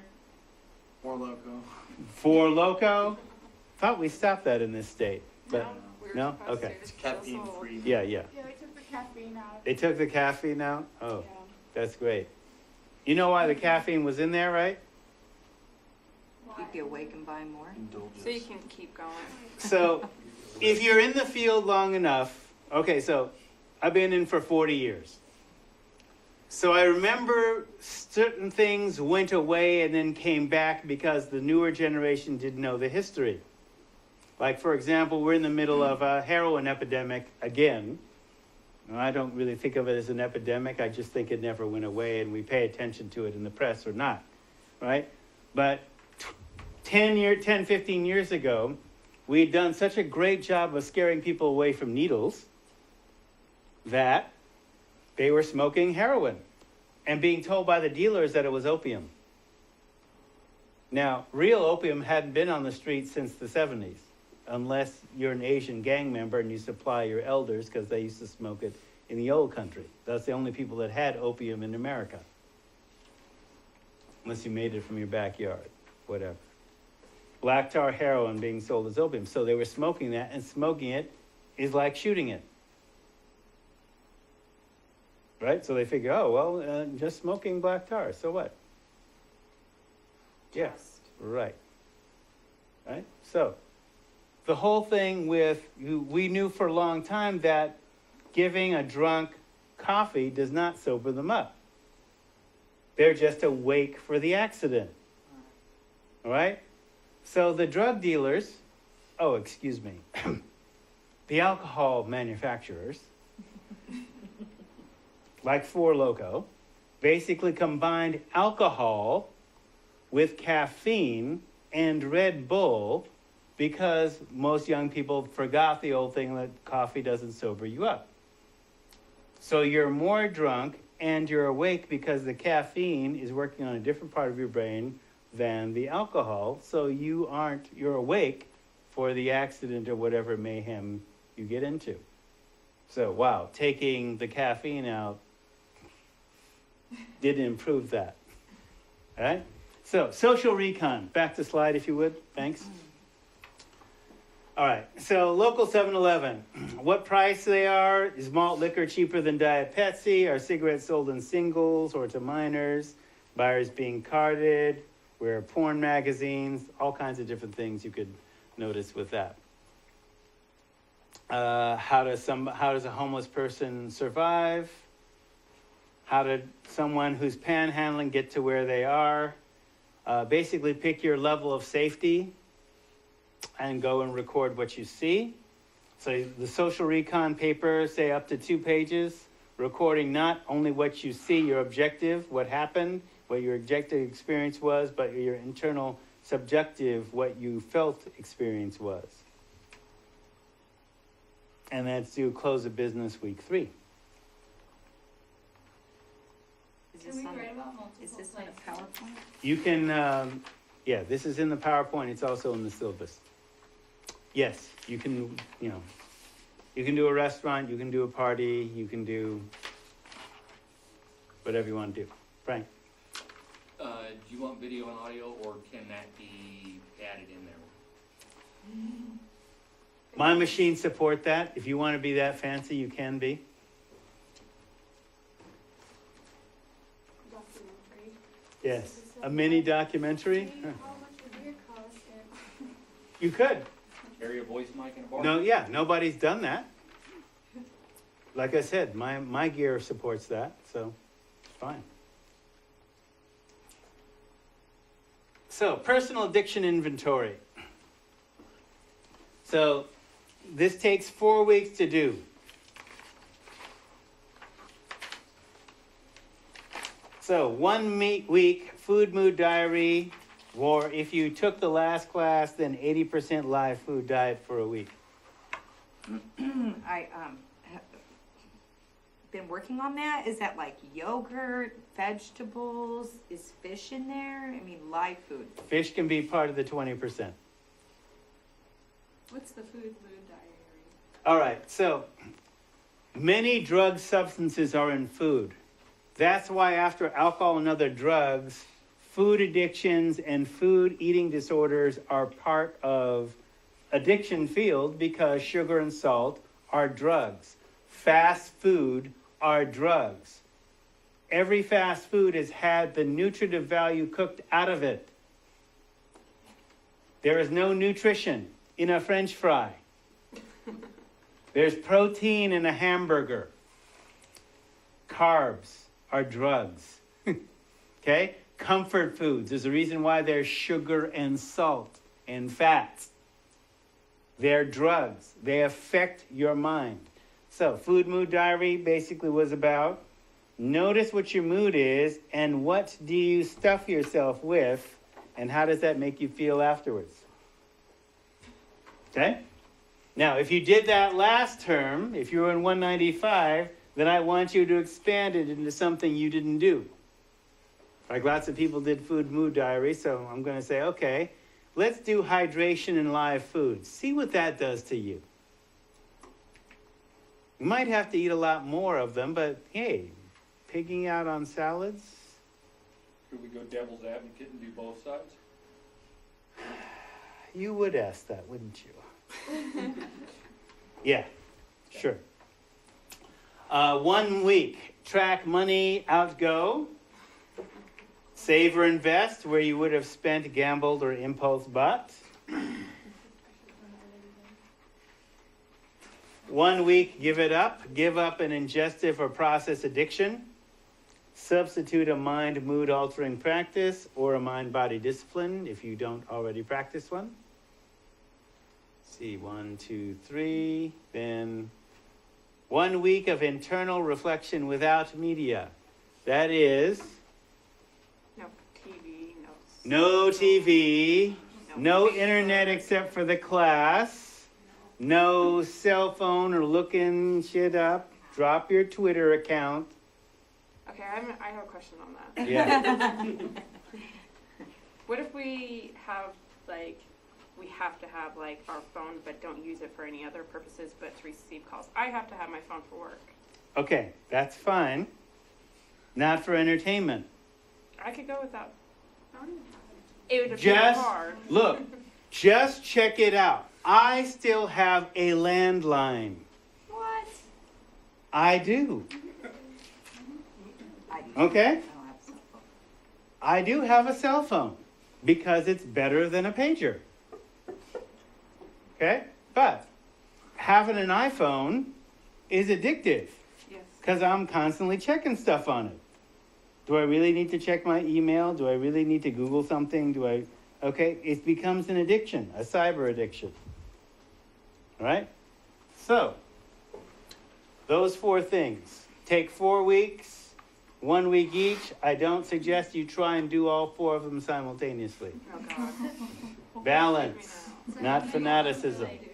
Four Loko. Four Loko. Thought we stopped that in this state, but We were no? supposed Okay. to. It's caffeine free. yeah. Yeah, we took the caffeine out. They took the caffeine out? Oh, Yeah. that's great. You know why the caffeine was in there, right? Keep you awake and buy more. Indulgence. So you can keep going. So, if you're in the field long enough, okay, so I've been in for 40 years. So I remember certain things went away and then came back because the newer generation didn't know the history. Like, for example, we're in the middle of a heroin epidemic again. Now, I don't really think of it as an epidemic. I just think it never went away and we pay attention to it in the press or not, right? But 15 years ago, we'd done such a great job of scaring people away from needles that they were smoking heroin and being told by the dealers that it was opium. Now, real opium hadn't been on the street since the 70s, unless you're an Asian gang member and you supply your elders because they used to smoke it in the old country. That's the only people that had opium in America. Unless you made it from your backyard, whatever. Black tar heroin being sold as opium. So they were smoking that, and smoking it is like shooting it. Right? So they figure, oh, well, just smoking black tar, so what? Yeah, right. Right? So, the whole thing with, we knew for a long time that giving a drunk coffee does not sober them up. They're just awake for the accident. All right? So the drug dealers, the alcohol manufacturers, like Four Loko, basically combined alcohol with caffeine and Red Bull because most young people forgot the old thing that coffee doesn't sober you up. So you're more drunk and you're awake because the caffeine is working on a different part of your brain than the alcohol, so you're awake for the accident or whatever mayhem you get into. So, wow, taking the caffeine out didn't improve that. All right? So, social recon. Back to slide, if you would. Thanks. All right, so local 7-Eleven. What price they are? Is malt liquor cheaper than Diet Pepsi? Are cigarettes sold in singles or to minors? Buyers being carded? Where porn magazines? All kinds of different things you could notice with that. How does a homeless person survive? How did someone who's panhandling get to where they are? Basically, pick your level of safety and go and record what you see. So the social recon paper, say up to 2 pages, recording not only what you see, your objective, what happened, what your objective experience was, but your internal subjective, what you felt experience was. And that's due close of business week 3. Can we write about multiple? Is this on a PowerPoint? You can, yeah, this is in the PowerPoint. It's also in the syllabus. Yes, you can, you can do a restaurant, you can do a party, you can do whatever you want to do. Frank? Do you want video and audio, or can that be added in there? My machines support that. If you want to be that fancy, you can be. Documentary. Yes, a mini documentary. How much would beer cost? And You could. Carry a voice mic in a bar? No, yeah, nobody's done that. Like I said, my gear supports that, so fine. So, personal addiction inventory. So, this takes 4 weeks to do. So 1 week food mood diary, or if you took the last class, then 80% live food diet for a week. I have been working on that. Is that like yogurt, vegetables? Is fish in there? I mean, live food. Fish can be part of the 20%. What's the food mood diary? All right, so many drug substances are in food. That's why after alcohol and other drugs, food addictions and food eating disorders are part of addiction field because sugar and salt are drugs. Fast food are drugs. Every fast food has had the nutritive value cooked out of it. There is no nutrition in a French fry. There's protein in a hamburger. Carbs are drugs. Okay? Comfort foods. There's a reason why there's sugar and salt and fats. They're drugs. They affect your mind. So, food mood diary basically was about notice what your mood is and what do you stuff yourself with and how does that make you feel afterwards. Okay? Now, if you did that last term, if you were in 195, then I want you to expand it into something you didn't do. Like lots of people did food mood diary, so I'm going to say, okay, let's do hydration and live food. See what that does to you. You might have to eat a lot more of them, but hey, pigging out on salads? Could we go devil's advocate and do both sides? You would ask that, wouldn't you? Yeah, sure. 1 week, track money, outgo, save or invest where you would have spent, gambled, or impulse bought. 1 week, give it up, give up an ingestive or process addiction, substitute a mind mood altering practice or a mind body discipline if you don't already practice one. See, 1, 2, 3, then 1 week of internal reflection without media. That is No TV, no TV, no internet except for the class, no cell phone or looking shit up, drop your Twitter account. Okay, I have a question on that. Yeah. What if we have, like, we have to have, like, our phone but don't use it for any other purposes but to receive calls? I have to have my phone for work. Okay, that's fine. Not for entertainment. I could go without. It would be Just, hard. look, just check it out. I still have a landline. What? I do. I do. Okay? I don't have a cell phone. I do have a cell phone because it's better than a pager. Okay? But having an iPhone is addictive Yes. because I'm constantly checking stuff on it. Do I really need to check my email? Do I really need to Google something? Okay, it becomes an addiction, a cyber addiction. All right? So, those 4 things. Take 4 weeks, 1 week each. I don't suggest you try and do all 4 of them simultaneously. Oh, God. Balance, So not how many fanaticism. do they do?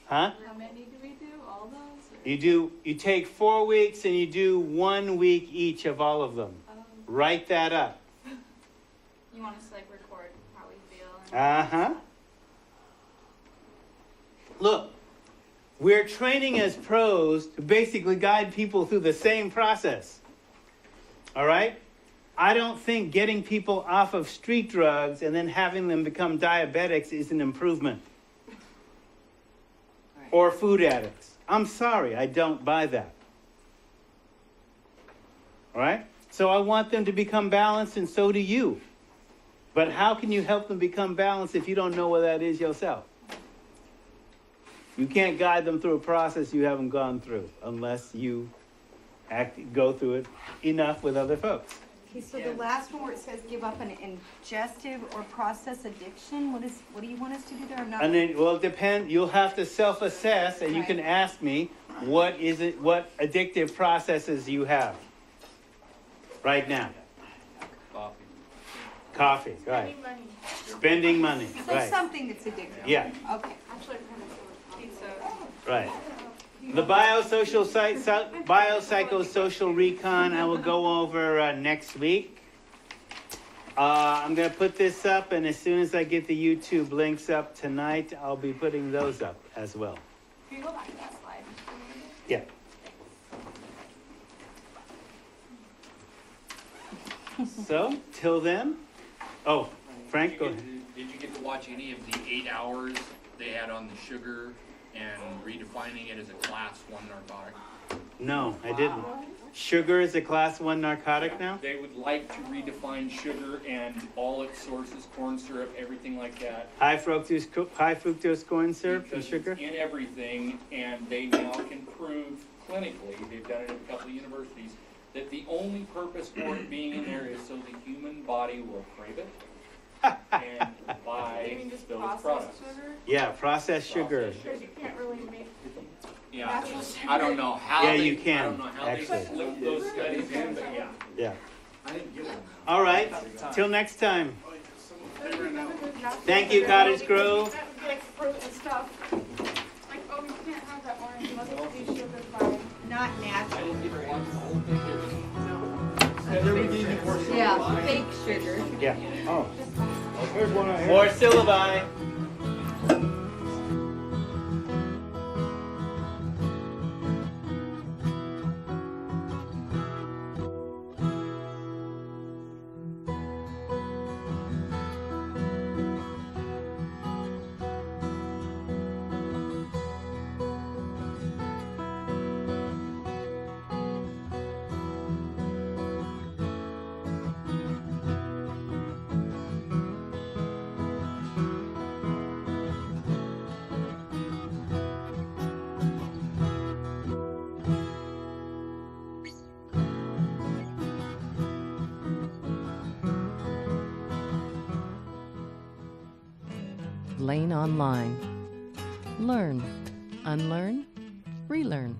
Huh? How many do we do? All those? Or? You take 4 weeks and you do 1 week each of all of them. Write that up. You want us to like record how we feel? And Uh-huh. Look, we're training as pros to basically guide people through the same process. All right? I don't think getting people off of street drugs and then having them become diabetics is an improvement. Or food addicts. I'm sorry, I don't buy that. All right? So I want them to become balanced, and so do you. But how can you help them become balanced if you don't know what that is yourself? You can't guide them through a process you haven't gone through unless you go through it enough with other folks. Okay, so the last one where it says give up an ingestive or process addiction, what do you want us to do there? I'm not. And then, well, it depends. You'll have to self-assess, and you can ask me what addictive processes you have right now. Coffee, right. Spending money, So right. something that's addictive. Yeah. Okay. Pizza. Right. The biopsychosocial recon, I will go over next week. I'm going to put this up, and as soon as I get the YouTube links up tonight, I'll be putting those up as well. Can you go back to that slide? Yeah. So, till then, oh, Frank, go ahead. Did you get to watch any of the 8 hours they had on the sugar and redefining it as a class 1 narcotic? No, I didn't. Sugar is a class 1 narcotic now? They would like to redefine sugar and all its sources, corn syrup, everything like that. High fructose corn syrup and Because sugar? it's in everything, and they now can prove clinically, they've done it at a couple of universities, that the only purpose for it being in there is so the human body will crave it and buy You mean just those processed products. sugar? Yeah, processed sugar. Because you can't really make Yeah, natural sugar. I don't know how Yeah, they, you can, I don't know how actually. they slipped those studies in, but yeah. Yeah. All right, till next time. Thank you, Cottage Grove. That would be like fruit and stuff. Like, oh, you can't have that orange unless it's these sugars by. Not natural. Yeah. Yeah, fake sugar. Yeah. Oh, Here's one right here. more syllabi. Lane Online. Learn, unlearn, relearn.